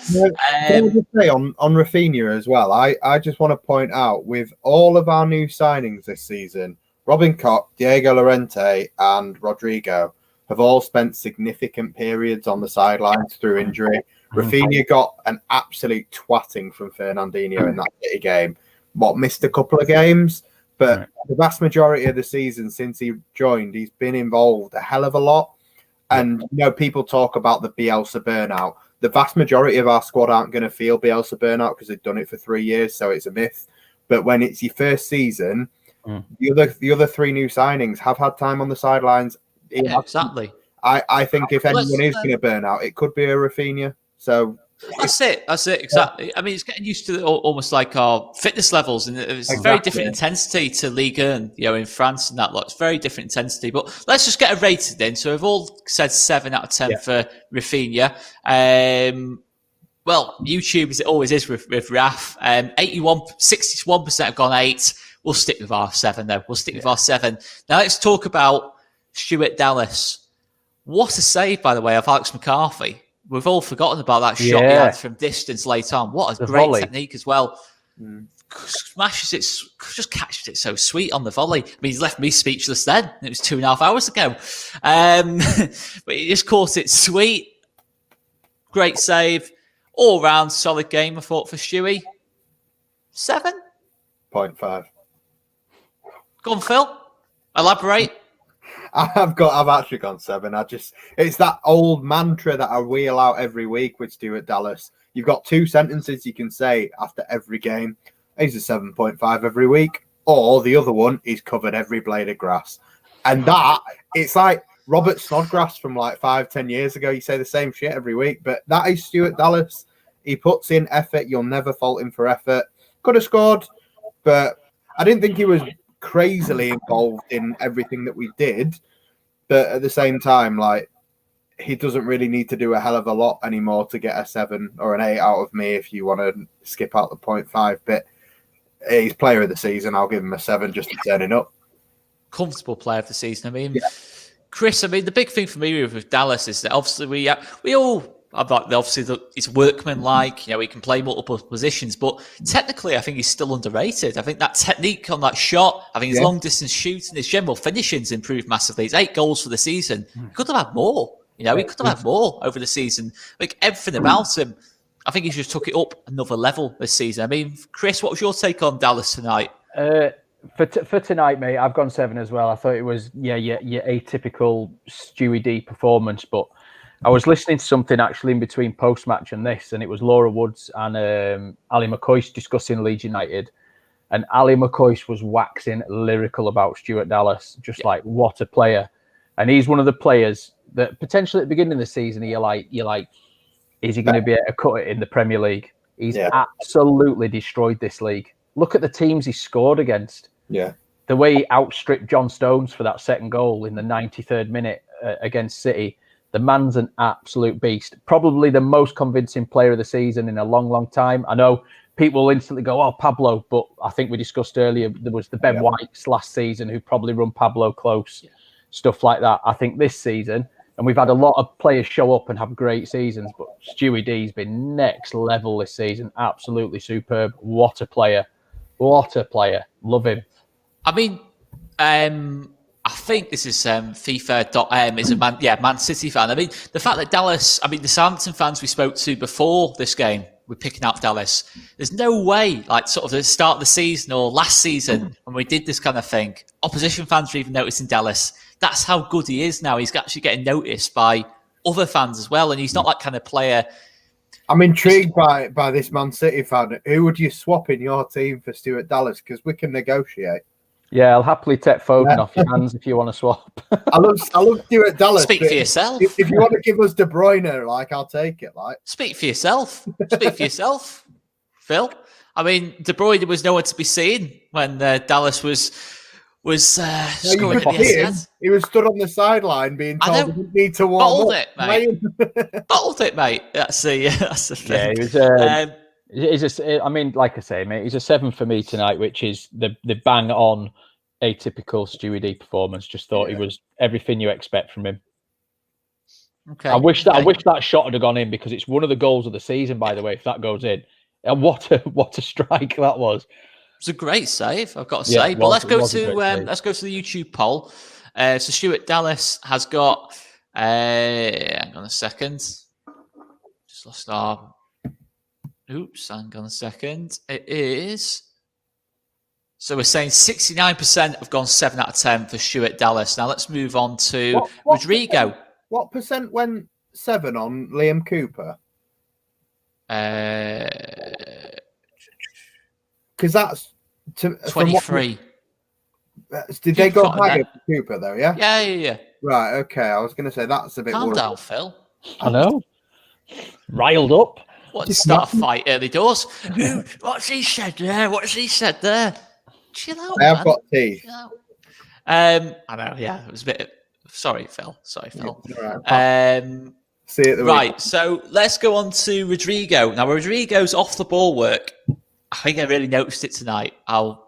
Can I just say on Raphinha as well, I just want to point out, with all of our new signings this season, Robin Koch, Diego Llorente and Rodrigo have all spent significant periods on the sidelines through injury. Raphinha got an absolute twatting from Fernandinho in that City game. Missed a couple of games, but the vast majority of the season since he joined, he's been involved a hell of a lot. And, people talk about the Bielsa burnout. The vast majority of our squad aren't going to feel Bielsa burnout because they've done it for 3 years, so it's a myth. But when it's your first season, the other 3 new signings have had time on the sidelines. Yeah, exactly. I think if anyone is going to burn out, it could be a Raphinha. So that's it. Exactly. Yeah. I mean, it's getting used to almost like our fitness levels, and it's a very different intensity to Ligue 1, in France and that lot. It's very different intensity. But let's just get a rating then. So we've all said 7 out of 10 for Raphinha. Well, YouTube, as it always is with Raf, 61% have gone 8. We'll stick with our 7 though. We'll stick with our 7. Now let's talk about Stuart Dallas. What a save, by the way, of Alex McCarthy. We've all forgotten about that shot he had from distance late on. What a great technique as well. Smashes it, just catches it so sweet on the volley. I mean, he's left me speechless then. It was 2.5 hours ago. But he just caught it sweet. Great save. All round solid game, I thought, for Stewie. 7.5. Go on, Phil. Elaborate. I've actually gone 7. It's that old mantra that I wheel out every week with Stuart Dallas. You've got 2 sentences you can say after every game. He's a 7.5 every week. Or the other one, he's covered every blade of grass. And it's like Robert Snodgrass from like 5-10 years ago. You say the same shit every week, but that is Stuart Dallas. He puts in effort. You'll never fault him for effort. Could have scored, but I didn't think he was crazily involved in everything that we did, but at the same time, like, he doesn't really need to do a hell of a lot anymore to get a 7 or an 8 out of me if you want to skip out the 0.5. But he's player of the season. I'll give him a 7 just for turning up. Comfortable player of the season. I mean, Chris, I mean, the big thing for me with Dallas is that obviously we all obviously it's workman-like, he can play multiple positions, but technically I think he's still underrated. I think that technique on that shot, I think his long-distance shooting, his general finishing's improved massively. It's 8 goals for the season. He could have had more. He could have had more over the season. Like, everything about him, I think he just took it up another level this season. I mean, Chris, what was your take on Dallas tonight? For tonight, mate, I've gone 7 as well. I thought it was, your atypical Stewie D performance, but I was listening to something actually in between post-match and this, and it was Laura Woods and Ali McCoyce discussing Leeds United. And Ali McCoyce was waxing lyrical about Stuart Dallas, just like, what a player. And he's one of the players that potentially at the beginning of the season, you're like, is he going to be able to cut it in the Premier League? He's absolutely destroyed this league. Look at the teams he scored against. Yeah. The way he outstripped John Stones for that second goal in the 93rd minute against City. The man's an absolute beast. Probably the most convincing player of the season in a long, long time. I know people will instantly go, oh, Pablo, but I think we discussed earlier, there was the Ben Whites last season who probably run Pablo close, stuff like that. I think this season, and we've had a lot of players show up and have great seasons, but Stewie D's been next level this season. Absolutely superb. What a player. What a player. Love him. I mean, I think this is FIFA.m is a Man City fan. I mean, the fact that Dallas, the Southampton fans we spoke to before this game, we're picking out Dallas. There's no way, like sort of the start of the season or last season when we did this kind of thing, opposition fans were even noticing Dallas. That's how good he is now. He's actually getting noticed by other fans as well, and he's not that kind of player. I'm intrigued by this Man City fan. Who would you swap in your team for Stuart Dallas? Because we can negotiate. Yeah, I'll happily take Foden off your hands if you want to swap. I love Stuart Dallas. Speak for yourself. If you want to give us De Bruyne, I'll take it. Speak for yourself. Speak for yourself, Phil. I mean, De Bruyne was nowhere to be seen when Dallas was scoring at the SS. He was stood on the sideline being told he didn't need to warm up. Bottled it, mate. That's the thing. Yeah, he was. Like I say, mate, he's a 7 for me tonight, which is the bang on atypical Stewie D performance. Just thought he was everything you expect from him. Okay. I wish that shot had gone in, because it's one of the goals of the season, by the way, if that goes in. And what a strike that was. It was a great save, I've got to say. But let's go to the YouTube poll. So Stuart Dallas has got Hang on a second. Just lost our... Oops, hang on a second. It is... So we're saying 69% have gone 7 out of 10 for Stuart Dallas. Now let's move on to Rodrigo. What percent went 7 on Liam Cooper? Because that's 23. Did they go higher for Cooper though? Yeah. Yeah. Right. Okay. I was going to say that's a bit. Calm down, Phil. I know. Riled up. What? Start a fight early doors. What's he said there? Chill out. I have got teeth. I know. Yeah, it was a bit. Sorry, Phil. Right. See you at the right. So let's go on to Rodrigo. Now, Rodrigo's off the ball work. I think I really noticed it tonight. How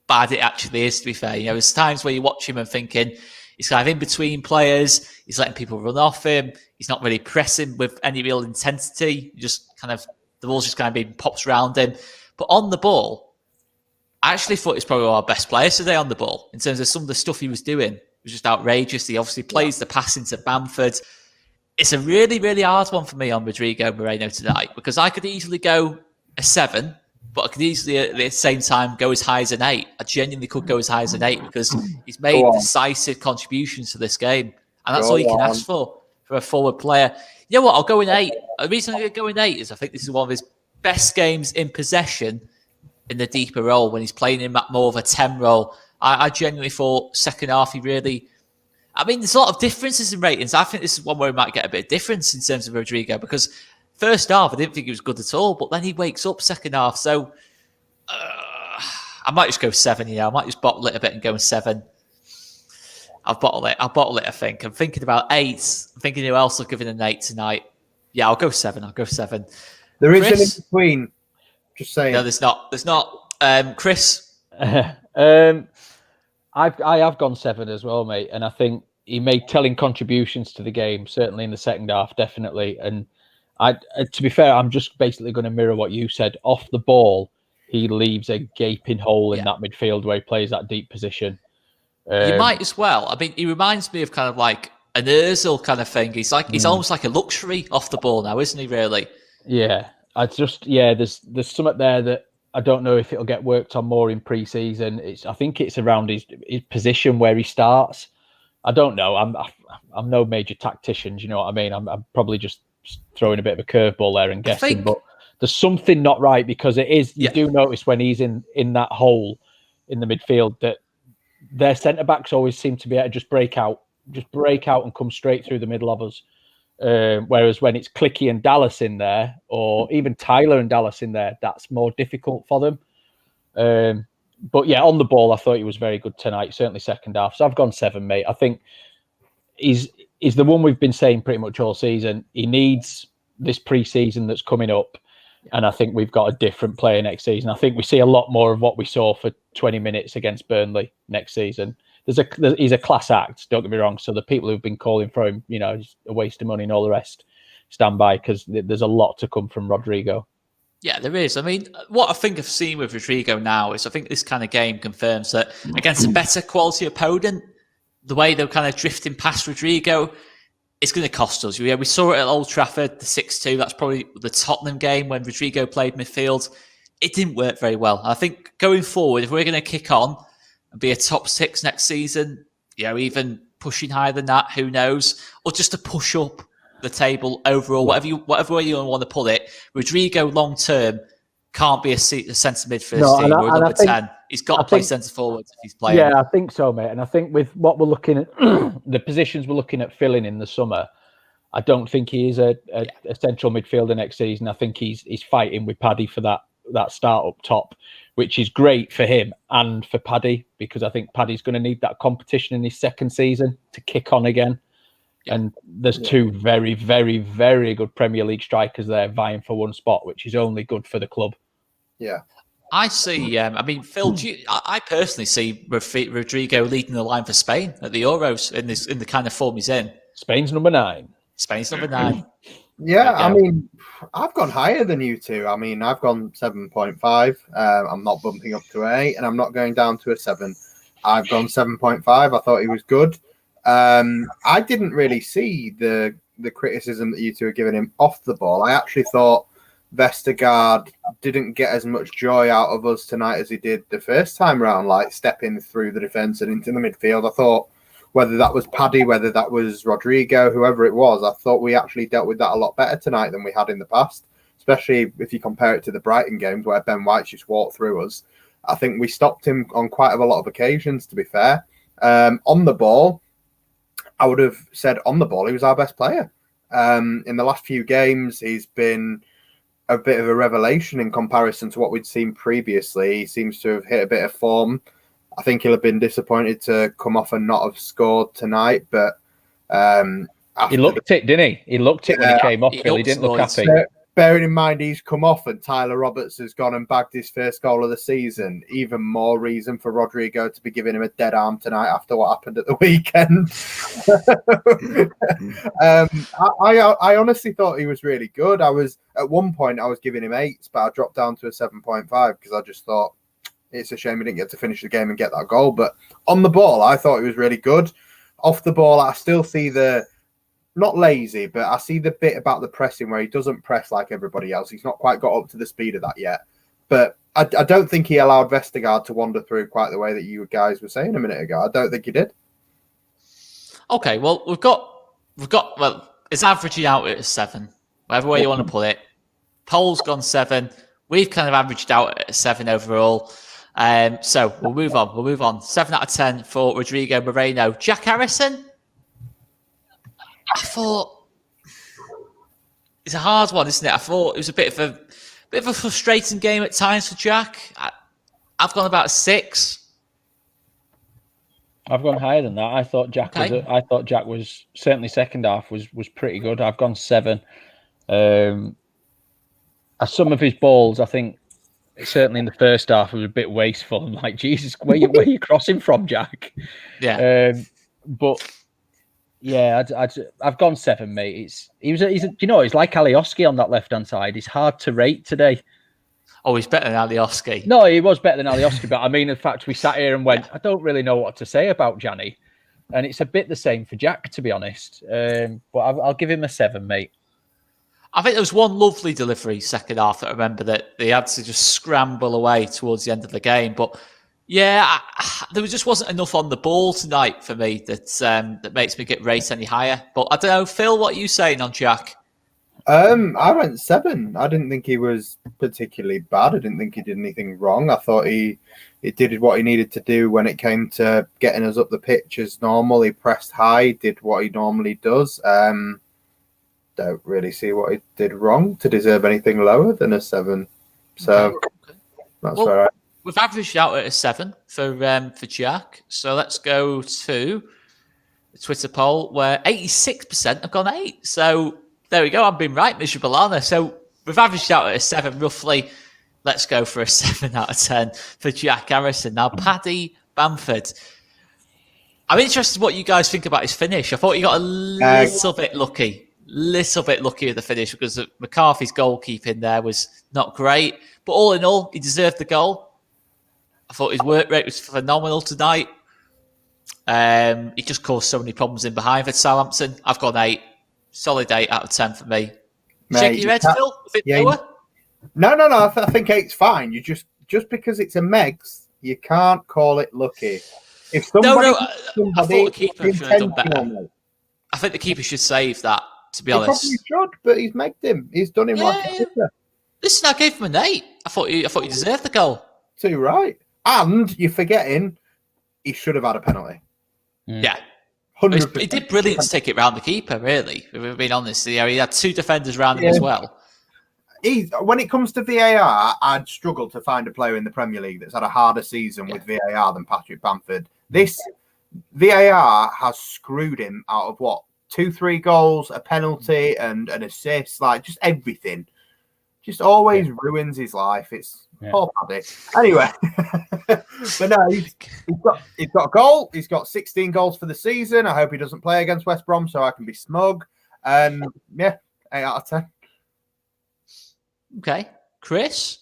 bad it actually is. To be fair, there's times where you watch him and thinking he's kind of in between players. He's letting people run off him. He's not really pressing with any real intensity. Just kind of the ball's just kind of being pops around him. But on the ball, I actually thought he's probably our best player today on the ball in terms of some of the stuff he was doing. It was just outrageous. He obviously plays the pass into Bamford. It's a really, really hard one for me on Rodrigo Moreno tonight because I could easily go a 7, but I could easily at the same time go as high as an 8. I genuinely could go as high as an 8 because he's made decisive contributions to this game. And that's all you can ask for a forward player. You know what? I'll go in 8. The reason I'm going to go in 8 is I think this is one of his best games in possession in the deeper role when he's playing in that more of a 10 role. I genuinely thought second half he really... I mean, there's a lot of differences in ratings. I think this is one where we might get a bit of difference in terms of Rodrigo because first half I didn't think he was good at all, but then he wakes up second half. So I might just go 7, I might just bottle it a bit and go 7. I'll bottle it, I think. I'm thinking about 8. I'm thinking who else will give it an 8 tonight. Yeah, I'll go 7. There is an in between. Just saying. No, there's not. Chris? I have gone 7 as well, mate. And I think he made telling contributions to the game, certainly in the second half, definitely. And to be fair, I'm just basically going to mirror what you said. Off the ball, he leaves a gaping hole in that midfield where he plays that deep position. You might as well. I mean, he reminds me of kind of like an Ozil kind of thing. He's almost like a luxury off the ball now, isn't he? Really? Yeah. There's something there that I don't know if it'll get worked on more in pre-season. I think it's around his position where he starts. I don't know. I'm no major tactician. You know what I mean? I'm probably just throwing a bit of a curveball there and guessing, but there's something not right because it is. You do notice when he's in that hole in the midfield that their centre backs always seem to be able to just break out and come straight through the middle of us. Whereas when it's Clicky and Dallas in there, or even Tyler and Dallas in there, that's more difficult for them. But yeah, on the ball, I thought he was very good tonight, certainly second half. So I've gone 7, mate. I think he's the one we've been saying pretty much all season. He needs this pre-season that's coming up. And I think we've got a different player next season. I think we see a lot more of what we saw for 20 minutes against Burnley next season. He's a class act, don't get me wrong. So the people who've been calling for him, just a waste of money and all the rest, stand by because there's a lot to come from Rodrigo. Yeah, there is. I mean, what I think I've seen with Rodrigo now is I think this kind of game confirms that against a better quality opponent, the way they're kind of drifting past Rodrigo, it's going to cost us. We saw it at Old Trafford, the 6-2. That's probably the Tottenham game when Rodrigo played midfield. It didn't work very well. I think going forward, if we're going to kick on and be a top 6 next season, even pushing higher than that, who knows? Or just to push up the table overall, whatever way you want to put it. Rodrigo long term can't be a centre midfield team or a number 10. He's got to play centre forward if he's playing. Yeah, I think so, mate. And I think with what we're looking at, the positions we're looking at filling in the summer, I don't think he is a central midfielder next season. I think he's fighting with Paddy for that start up top, which is great for him and for Paddy, because I think Paddy's going to need that competition in his second season to kick on again. Yeah. And there's two very, very, very good Premier League strikers there vying for one spot, which is only good for the club. Yeah. I see. Phil, I personally see Rodrigo leading the line for Spain at the Euros in the kind of form he's in. Spain's number 9. Yeah, I mean, I've gone higher than you two. I mean, I've gone 7.5. I'm not bumping up to 8, and I'm not going down to a 7. I've gone 7.5. I thought he was good. I didn't really see the criticism that you two are giving him off the ball. I actually thought Vestergaard didn't get as much joy out of us tonight as he did the first time round, like stepping through the defence and into the midfield. I thought whether that was Paddy, whether that was Rodrigo, whoever it was, I thought we actually dealt with that a lot better tonight than we had in the past, especially if you compare it to the Brighton games where Ben White just walked through us. I think we stopped him on quite a lot of occasions, to be fair. On the ball, I would have said on the ball, he was our best player. In the last few games, he's been a bit of a revelation in comparison to what we'd seen previously. He seems to have hit a bit of form. I think he'll have been disappointed to come off and not have scored tonight, but he looked it, didn't he? He looked it when he came off. He didn't look happy. Bearing in mind he's come off and Tyler Roberts has gone and bagged his first goal of the season, even more reason for Rodrigo to be giving him a dead arm tonight after what happened at the weekend. I honestly thought he was really good. At one point I was giving him 8s, but I dropped down to a 7.5 because I just thought it's a shame he didn't get to finish the game and get that goal. But on the ball, I thought he was really good. Off the ball, I still see not lazy, but I see the bit about the pressing where he doesn't press like everybody else. He's not quite got up to the speed of that yet. But I don't think he allowed Vestergaard to wander through quite the way that you guys were saying a minute ago. I don't think he did. Okay, well, we've got it's averaging out at a 7, whatever way you want to put it. Poll's gone 7. We've kind of averaged out at a 7 overall. So we'll move on. 7 out of 10 for Rodrigo Moreno. Jack Harrison? I thought it's a hard one, isn't it? I thought it was a bit of a frustrating game at times for Jack. I've gone about a 6. I've gone higher than that. I thought Jack was certainly second half was pretty good. I've gone 7. Some of his balls, I think, certainly in the first half, was a bit wasteful. I'm like, Jesus, where you crossing from, Jack? Yeah. But yeah, I've gone 7, mate. He's like Alioski on that left hand side. He's hard to rate today. Oh, he's better than Alioski. No, he was better than Alioski, but I mean, in fact, we sat here and went, I don't really know what to say about Gianni, and it's a bit the same for Jack, to be honest. But I'll give him a 7, mate. I think there was one lovely delivery second half that I remember that they had to just scramble away towards the end of the game. But yeah, there just wasn't enough on the ball tonight for me that makes me get rated any higher. But I don't know, Phil, what are you saying on Jack? I went 7. I didn't think he was particularly bad. I didn't think he did anything wrong. I thought he did what he needed to do when it came to getting us up the pitch as normal. He pressed high, did what he normally does. Don't really see what he did wrong to deserve anything lower than a 7. So that's all right. We've averaged out at a 7 for Jack. So let's go to the Twitter poll where 86% have gone 8. So there we go. I've been right, miserable Anna. So we've averaged out at a 7 roughly. Let's go for a 7 out of 10 for Jack Harrison. Now, Paddy Bamford. I'm interested in what you guys think about his finish. I thought he got a little bit lucky. With the finish because McCarthy's goalkeeping there was not great. But all in all, he deserved the goal. I thought his work rate was phenomenal tonight. He just caused so many problems in behind for Southampton. I've got an 8. Solid 8 out of 10 for me. Shake your head, Phil? No. I think 8's fine. You just because it's a Megs, you can't call it lucky. If somebody, I thought the keeper should have done better. I think the keeper should save that. To be honest, he probably should, but he's megged him. He's done him like a keeper. Listen, I gave him an 8. I thought he deserved the goal. Too right. And you're forgetting he should have had a penalty. Yeah. 100%. He did brilliant to take it round the keeper, really. If we're being honest. He had 2 defenders round him as well. When it comes to VAR, I'd struggle to find a player in the Premier League that's had a harder season with VAR than Patrick Bamford. This VAR has screwed him out of 2-3 goals, a penalty, and an assist, like just everything. Just always ruins his life. It's poor Paddy. Anyway, but no, he's got a goal. He's got 16 goals for the season. I hope he doesn't play against West Brom so I can be smug. And 8 out of 10. Okay, Chris.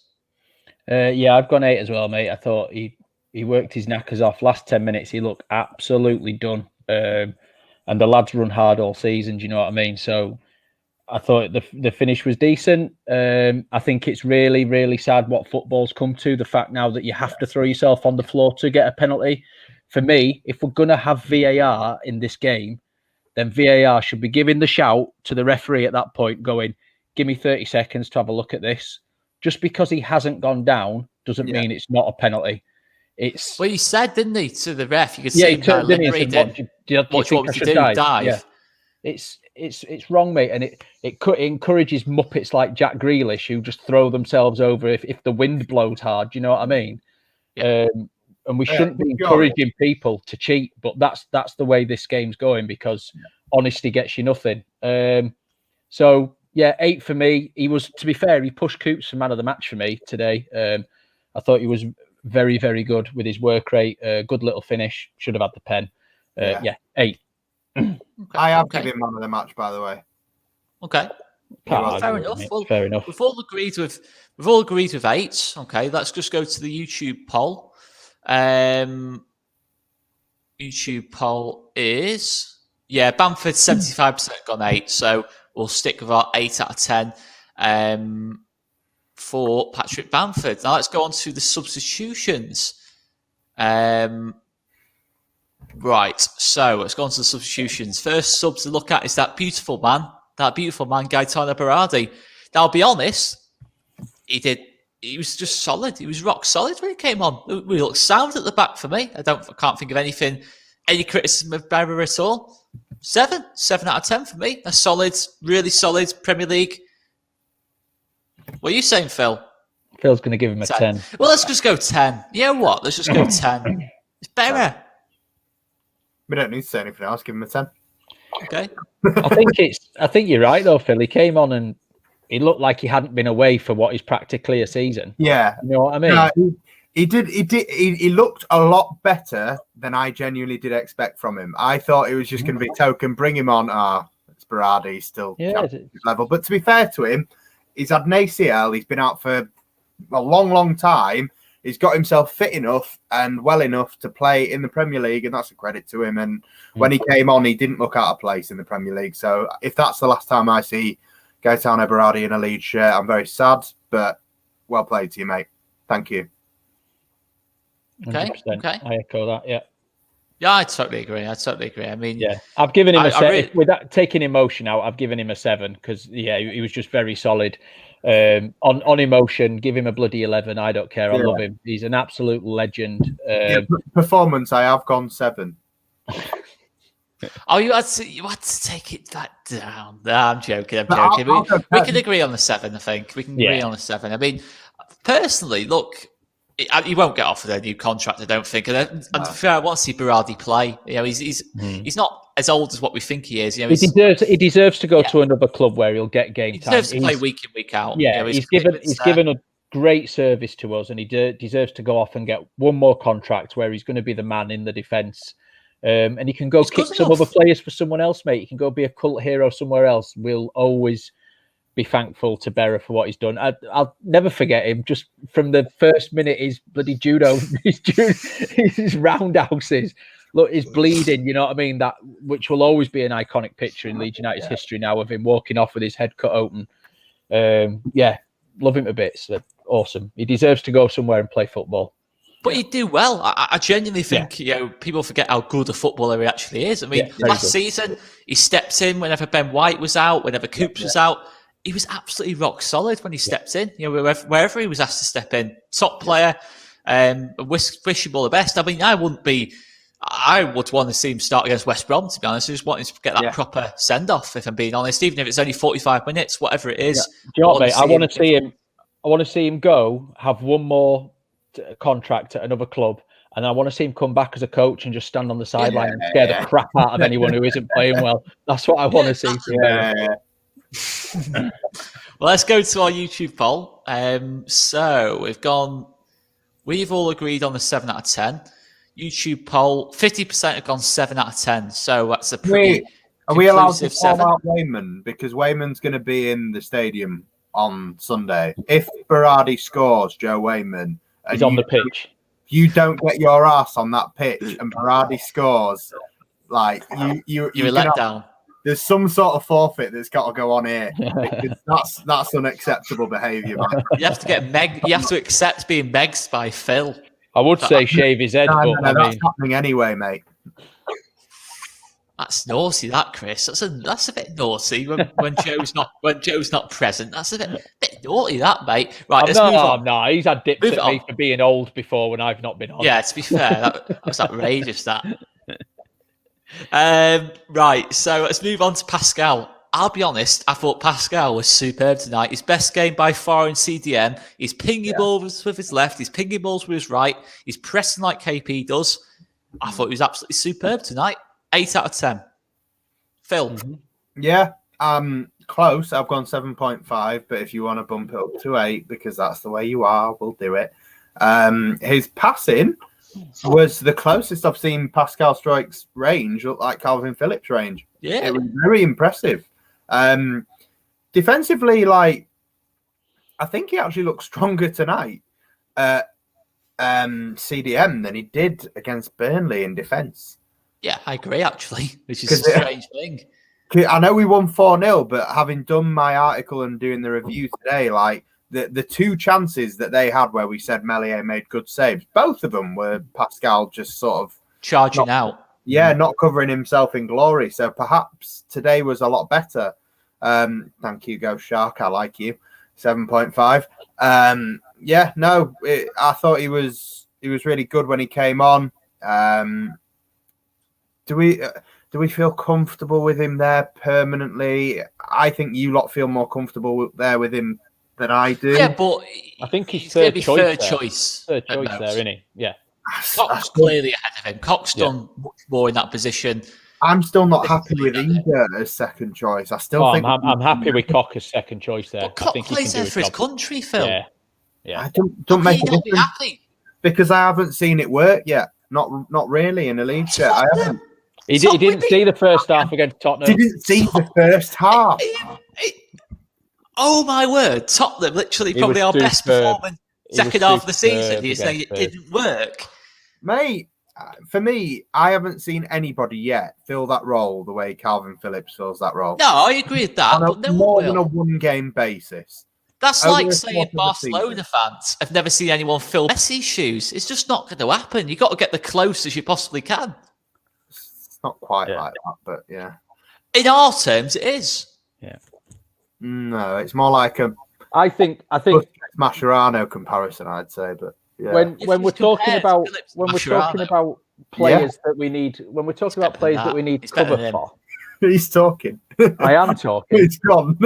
I've gone 8 as well, mate. I thought he worked his knackers off. Last 10 minutes, he looked absolutely done. and the lads run hard all season. Do you know what I mean? So I thought the finish was decent. I think it's really, really sad what football's come to. The fact now that you have to throw yourself on the floor to get a penalty. For me, if we're going to have VAR in this game, then VAR should be giving the shout to the referee at that point, going, give me 30 seconds to have a look at this. Just because he hasn't gone down doesn't mean it's not a penalty. It's he said, didn't he, to the ref? You could see him kind of liberating. What do you think I should dive? Yeah. It's wrong, mate, and it encourages muppets like Jack Grealish who just throw themselves over if the wind blows hard. Do you know what I mean? Yeah. And we shouldn't be encouraging people to cheat, but that's the way this game's going, because honesty gets you nothing. So yeah, 8 for me. He was, to be fair, he pushed Coops for man of the match for me today. I thought he was very, very good with his work rate. Good little finish. Should have had the pen. 8. I have given him man of the match, by the way. Okay. Fair enough. Well, fair enough. We've all agreed with 8. Okay, let's just go to the YouTube poll. YouTube poll is Bamford 75% gone 8, so we'll stick with our 8 out of 10 for Patrick Bamford. Now let's go on to the substitutions. Right, so let's go on to the substitutions. First sub to look at is that beautiful man, Gaetano Berardi. Now, I'll be honest, he was just solid. He was rock solid when he came on. We looked sound at the back for me. I can't think of any criticism of Berra at all. 7 out of 10 for me. A solid, really solid Premier League. What are you saying, Phil? Phil's going to give him a 10. Well, let's just go 10. You know what? Let's just go 10. It's Berra. We don't need to say anything else. Give him a 10. Okay. I think you're right though, Phil. He came on and he looked like he hadn't been away for what is practically a season. Yeah. You know what I mean? He did. He looked a lot better than I genuinely did expect from him. I thought it was just going to be token, bring him on. It's Berardi, still level. But to be fair to him, he's had an ACL. He's been out for a long, long time. He's got himself fit enough and well enough to play in the Premier League, and that's a credit to him. And when he came on, he didn't look out of place in the Premier League. So if that's the last time I see Gaetano Berardi in a Leeds shirt, I'm very sad, but well played to you, mate. Thank you. Okay. I echo that, yeah. Yeah, I totally agree. I mean, I've given him a 7. Without taking emotion out, I've given him a 7 because, he was just very solid. On emotion, give him a bloody 11. I don't care. I love him. He's an absolute legend. Performance, I have gone 7. Oh, you had to take it that down. No, I'm joking. We can agree on the 7. I think we can agree on the 7. I mean, personally, look, he won't get offered a new contract. I don't think. And I want to see Berardi play. He's not as old as what we think he is. He deserves to go to another club where he'll get game time. He deserves to play week in, week out. Yeah, he's given a great service to us, and he deserves to go off and get one more contract where he's going to be the man in the defence. And he can go kick some other players for someone else, mate. He can go be a cult hero somewhere else. We'll always be thankful to Berra for what he's done. I'll never forget him. Just from the first minute, his bloody judo, his roundhouses. Look, he's bleeding. You know what I mean? That which will always be an iconic picture in Leeds United's history now of him walking off with his head cut open. Love him to bits. Awesome. He deserves to go somewhere and play football. But he'd do well. I genuinely think people forget how good a footballer he actually is. I mean, last season he stepped in whenever Ben White was out, whenever Coops was out. He was absolutely rock solid when he stepped in. Wherever he was asked to step in, top player. Wish him all the best. I mean, I would want to see him start against West Brom. To be honest, I just want him to get that proper send off. If I'm being honest, even if it's only 45 minutes, whatever it is. Do you know what, mate? I want to see him go have one more contract at another club, and I want to see him come back as a coach and just stand on the sideline and scare the crap out of anyone who isn't playing well. That's what I want to see. Well, let's go to our YouTube poll. So we've all agreed on the 7 out of 10. YouTube poll, 50% have gone 7 out of 10. So that's a pretty Are we allowed to call out Wayman? Because Wayman's going to be in the stadium on Sunday. If Berardi scores, Joe Wayman, he's on the pitch. You don't get your ass on that pitch and Berardi scores. Like you're a letdown. There's some sort of forfeit that's got to go on here. That's unacceptable behaviour, man. You have to get You have to accept being megged by Phil. I would say shave his head, No, but that's happening anyway, mate. That's naughty, that Chris. That's a bit naughty when Joe's not present. That's a bit naughty, that mate. Right, let's move on. No, he's had dips at me for being old before when I've not been on. Yeah, to be fair, that was outrageous. That. Right, so let's move on to Pascal. I'll be honest, I thought Pascal was superb tonight. His best game by far in CDM. He's pinging balls with his left. He's pinging balls with his right. He's pressing like KP does. I thought he was absolutely superb tonight. 8 out of 10. Phil? Mm-hmm. Yeah, close. I've gone 7.5, but if you want to bump it up to 8, because that's the way you are, we'll do it. His passing was the closest I've seen Pascal Struijk's range look like Kalvin Phillips' range. Yeah. It was very impressive. Defensively, like, I think he actually looked stronger tonight at CDM than he did against Burnley in defence. Yeah, I agree, actually, which is a strange thing. I know we won 4-0, but having done my article and doing the review today, like, the two chances that they had where we said Meslier made good saves, both of them were Pascal just sort of charging out. Yeah, not covering himself in glory. So perhaps today was a lot better. Thank you, Go Shark. I like you. 7.5. I thought he was really good when he came on. Do we feel comfortable with him there permanently? I think you lot feel more comfortable there with him than I do. Yeah, but I think he's third choice. Third choice there, isn't he? Yeah. Cox's clearly ahead of him. Cox's done much more in that position. I'm still not happy with either as second choice. I still think I'm happy with Cox as second choice there. But Cox plays there for his country, Phil. Yeah. I don't make a difference because I haven't seen it work yet. Not really in a league yet. I haven't. He didn't see the first half against Tottenham. Didn't see the first half. Oh my word! Tottenham, literally probably our best performing second half of the season. You're saying it didn't work, mate. For me, I haven't seen anybody yet fill that role the way Kalvin Phillips fills that role. No, I agree with that. But no more one than a will. one-game basis. That's like saying Barcelona fans have never seen anyone fill Messi's shoes. It's just not going to happen. You've got to get the closest you possibly can. It's not quite like that, but yeah. In our terms, it is. Yeah. No, it's more like a. I think Mascherano comparison, I'd say, but yeah. When we're talking about players that we need, when we're talking about players that we need cover for, he's talking. I am talking. It's gone.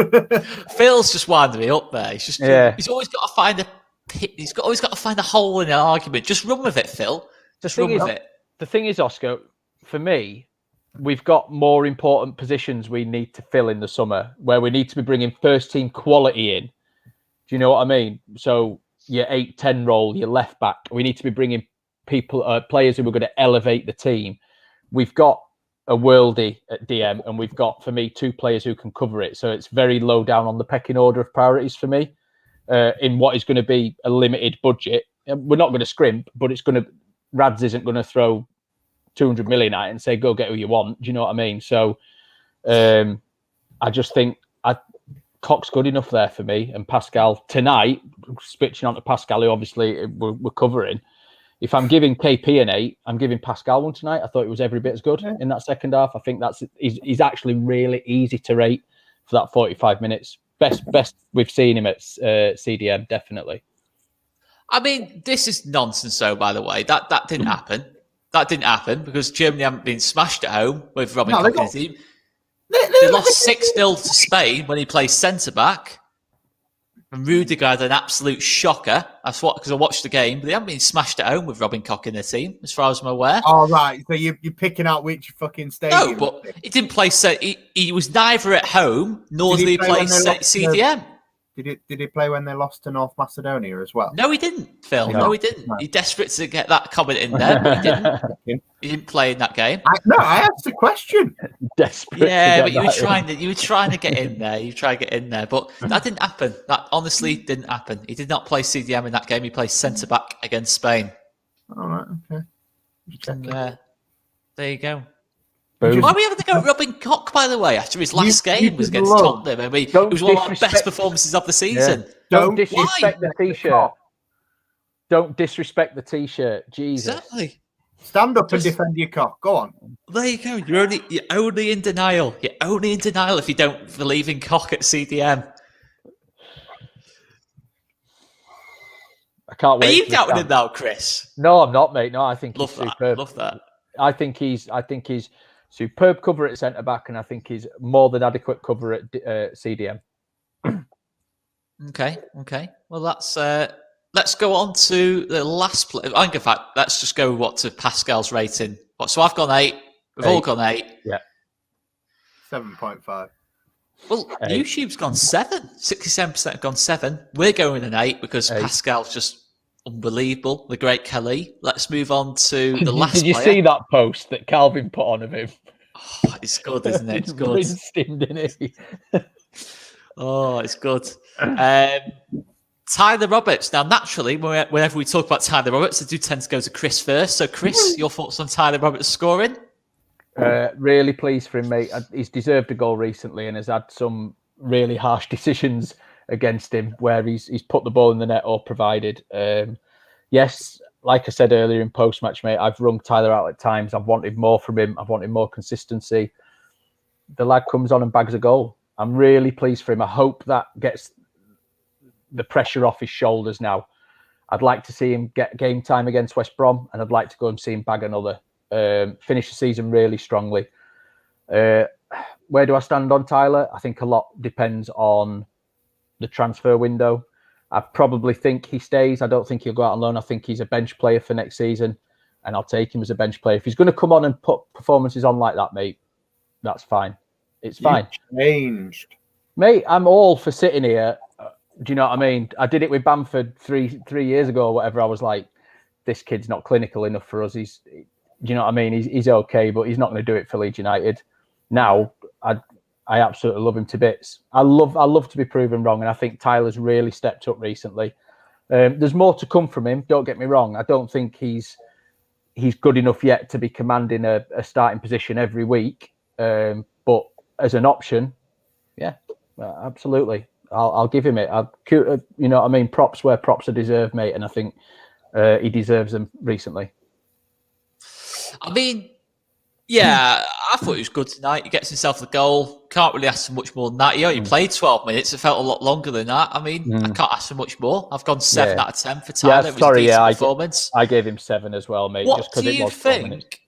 Phil's just winding me up there. He's always got to find a pit. Always got to find a hole in an argument. Just run with it, Phil. Just run with it. The thing is, Oscar, for me, we've got more important positions we need to fill in the summer where we need to be bringing first team quality in. Do you know what I mean? So your 8-10 role, your left back, we need to be bringing players who are going to elevate the team. We've got a worldie at DM and we've got, for me, 2 players who can cover it. So it's very low down on the pecking order of priorities for me in what is going to be a limited budget. We're not going to scrimp, but Rads isn't going to throw 200 million at it and say, go get who you want. Do you know what I mean? So I just think Cox good enough there for me. And Pascal tonight, switching on to Pascal, who obviously we're covering. If I'm giving KP an 8, I'm giving Pascal one tonight. I thought it was every bit as good in that second half. I think he's actually really easy to rate for that 45 minutes. Best we've seen him at CDM, definitely. I mean, this is nonsense, though, by the way. That didn't happen. That didn't happen because Germany haven't been smashed at home with Robin Koch in his team. They lost 6-0 to Spain when he plays centre-back. And Rudiger had an absolute shocker. Because I watched the game, but they haven't been smashed at home with Robin Koch in their team, as far as I'm aware. Oh, right. So you're picking out which fucking stadium? No, but he didn't play. He was neither at home nor did he play CDM. Did he play when they lost to North Macedonia as well? No, he didn't, Phil. No, he didn't. No. He's desperate to get that comment in there, but he didn't. He didn't play in that game. I asked a question. Desperate. Yeah, but you were trying to get in there. You try to get in there, but that didn't happen. That honestly didn't happen. He did not play CDM in that game. He played centre back against Spain. All right. Okay. There you go. Boom. Why are we having to go at Robin Koch, by the way, after his last game was against Tottenham? I mean, it was one of our best performances of the season. Yeah. Don't disrespect the T-shirt. Don't disrespect the T-shirt. Jesus. Exactly. Stand up and defend your Koch. Go on. There you go. You're only in denial. You're only in denial if you don't believe in Koch at CDM. I can't wait. Are you doubting him now, Chris? No, I'm not, mate. No, I think he's superb. Love that. I think he's superb cover at centre back, and I think he's more than adequate cover at CDM. Okay. Well, let's go on to the last play. In fact, let's just go to Pascal's rating. So I've gone 8. We've all gone 8. Yeah. 7.5. Well, YouTube's gone 7. 67% have gone 7. We're going an 8 because Pascal's just unbelievable. The great Kelly. Let's move on to the last Did you see that post that Kalvin put on of him? Oh, it's good, isn't it? It's good. Didn't he? Oh, it's good. Tyler Roberts. Now, naturally, whenever we talk about Tyler Roberts, I do tend to go to Chris first. So, Chris, your thoughts on Tyler Roberts scoring? Really pleased for him, mate. He's deserved a goal recently and has had some really harsh decisions against him where he's put the ball in the net or provided. Yes, like I said earlier in post-match, mate, I've wrung Tyler out at times. I've wanted more from him. I've wanted more consistency. The lad comes on and bags a goal. I'm really pleased for him. I hope that gets the pressure off his shoulders now. I'd like to see him get game time against West Brom, and I'd like to go and see him bag another. Finish the season really strongly. Where do I stand on Tyler? I think a lot depends on the transfer window. I probably think he stays. I don't think he'll go out on loan. I think he's a bench player for next season, and I'll take him as a bench player. If he's going to come on and put performances on like that, mate, that's fine. It's fine. Changed. Mate, I'm all for sitting here. Do you know what I mean? I did it with Bamford three years ago or whatever. I was like, this kid's not clinical enough for us. Do you know what I mean? He's okay, but he's not going to do it for Leeds United. Now, I absolutely love him to bits. I love to be proven wrong, and I think Tyler's really stepped up recently. There's more to come from him. Don't get me wrong. I don't think he's good enough yet to be commanding a starting position every week. But as an option, yeah, absolutely. I'll give him it. You know what I mean? Props where props are deserved, mate, and I think he deserves them recently. I mean, yeah, I thought he was good tonight. He gets himself the goal. Can't really ask for much more than that. He only played 12 minutes. It felt a lot longer than that. I mean, I can't ask for much more. I've gone 7 out of 10 for Tyler. Performance. I gave him 7 as well, mate. What do you think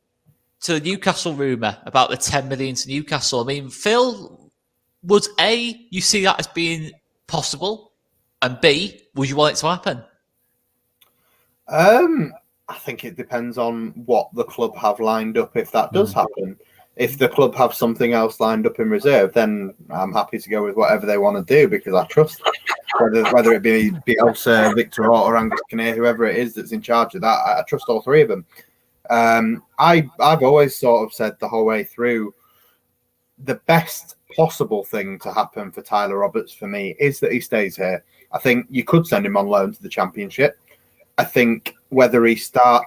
to the Newcastle rumour about the 10 million to Newcastle? I mean, Phil, would A, you see that as being possible? And B, would you want it to happen? I think it depends on what the club have lined up if that does happen. If the club have something else lined up in reserve, then I'm happy to go with whatever they want to do because I trust whether it be Bielsa, Victor or Angus Kinnear, whoever it is that's in charge of that. I trust all three of them. I've always sort of said the whole way through the best possible thing to happen for Tyler Roberts for me is that he stays here. I think you could send him on loan to the Championship. I think whether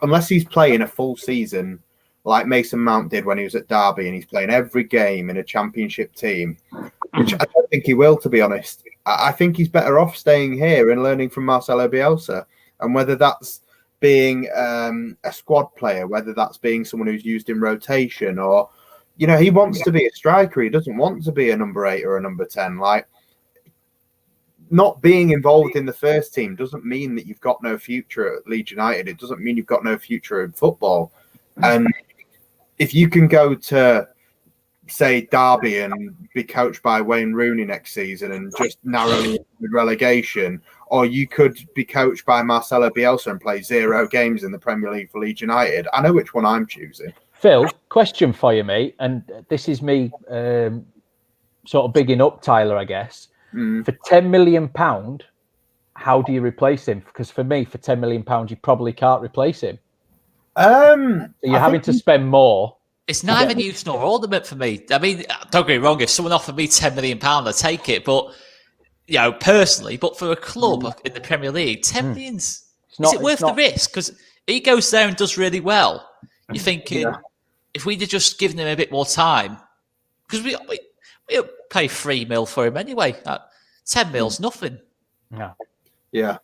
unless he's playing a full season like Mason Mount did when he was at Derby and he's playing every game in a Championship team, which I don't think he will, to be honest. I think he's better off staying here and learning from Marcelo Bielsa. And whether that's being a squad player, whether that's being someone who's used in rotation or, you know, he wants to be a striker. He doesn't want to be a number 8 or a number 10. Like, not being involved in the first team doesn't mean that you've got no future at Leeds United. It doesn't mean you've got no future in football. And if you can go to, say, Derby and be coached by Wayne Rooney next season and just narrowly with relegation, or you could be coached by Marcelo Bielsa and play 0 games in the Premier League for Leeds United, I know which one I'm choosing. Phil, question for you, mate, and this is me sort of bigging up Tyler, I guess. For £10 million, how do you replace him? Because for me, for £10 million, you probably can't replace him. So you're having to spend more. It's neither use nor ornament for me. I mean, don't get me wrong. If someone offered me £10 million, I'd take it. But, you know, personally, but for a club in the Premier League, 10 million's, is it worth the risk? Because he goes there and does really well. You're thinking, if we'd have just given him a bit more time, because we pay 3 mil for him anyway. 10 mil's nothing. No. Yeah.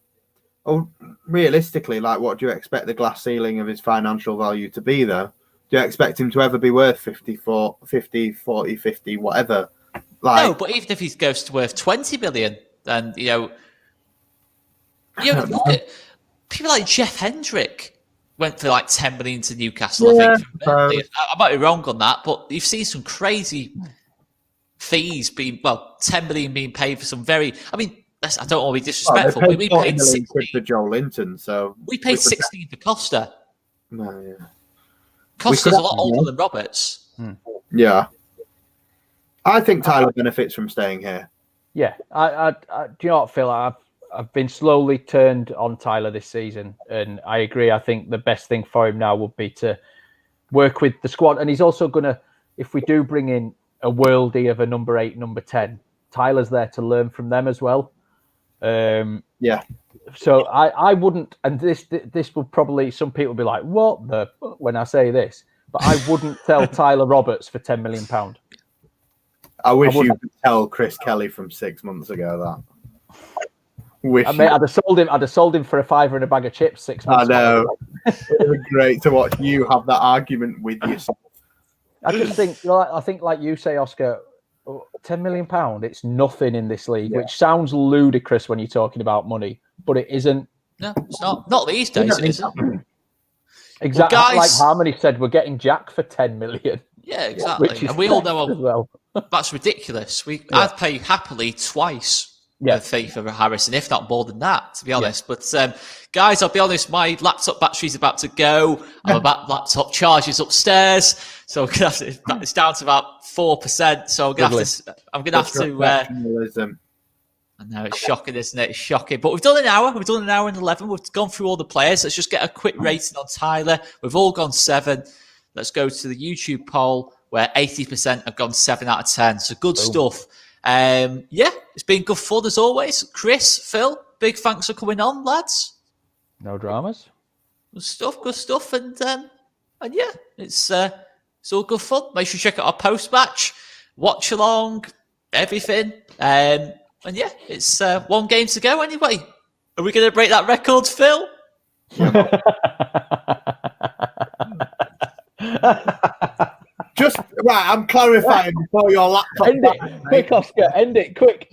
Oh, realistically, like, what do you expect the glass ceiling of his financial value to be, though? Do you expect him to ever be worth 50, 40, 50, whatever? Like, no, but even if he goes to worth 20 million, then, look at people like Jeff Hendrick went for like 10 million to Newcastle, I think. I might be wrong on that, but you've seen some crazy fees 10 million being paid for some very, I don't want to be disrespectful, but we paid 16 for Joe Linton, so we paid 16 for Costa. No, yeah. Costa's a lot older than Roberts. Yeah. I think Tyler benefits from staying here. Yeah. I do you know what, Phil? I've been slowly turned on Tyler this season, and I agree. I think the best thing for him now would be to work with the squad. And he's also going to, if we do bring in a worldie of a number 8, number 10, Tyler's there to learn from them as well. Yeah. So I wouldn't, and this will probably, some people will be like, what the, when I say this, but I wouldn't tell Tyler Roberts for £10 million. I wish you could tell Chris Kelly from 6 months ago that. I'd have sold him for a £5 and a bag of chips 6 months ago. I know. It would be great to watch you have that argument with yourself. I just think, I think like you say, Oscar, £10 million, it's nothing in this league, which sounds ludicrous when you're talking about money, but it isn't. No, it's not. Not these days, it isn't. Exactly. Well, guys, like Harmony said, we're getting Jack for 10 million. Yeah, exactly. And we all know that's ridiculous. I'd pay happily twice a fee for Harrison, if not more than that, to be honest. Yeah. But guys, I'll be honest, my laptop battery's about to go. My laptop charge is upstairs, so we're gonna have to, it's down to about 4%. So I'm gonna have to. I know, it's shocking, isn't it? It's shocking. But we've done an hour. We've done an hour and 11. We've gone through all the players. Let's just get a quick rating on Tyler. We've all gone 7. Let's go to the YouTube poll where 80% have gone 7 out of 10. So good stuff. It's been good fun as always. Chris, Phil, big thanks for coming on, lads. No dramas. Good stuff. And yeah, it's all good fun. Make sure you check out our post-match, watch along, everything. And yeah, it's 1 game to go anyway. Are we going to break that record, Phil? Just right, I'm clarifying before your laptop. End it, quick, Oscar. End it, quick.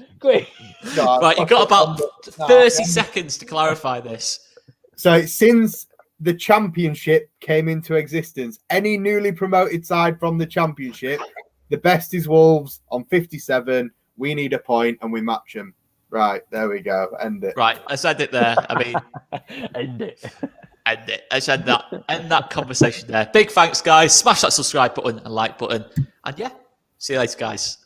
No, right, you've got about 30 seconds to clarify this. So since the championship came into existence, any newly promoted side from the championship, the best is Wolves on 57. We need a point and we match them. Right, there we go. End it. Right, I said it there. End it. End it. I said that. End that conversation there. Big thanks, guys. Smash that subscribe button and like button. And yeah, see you later, guys.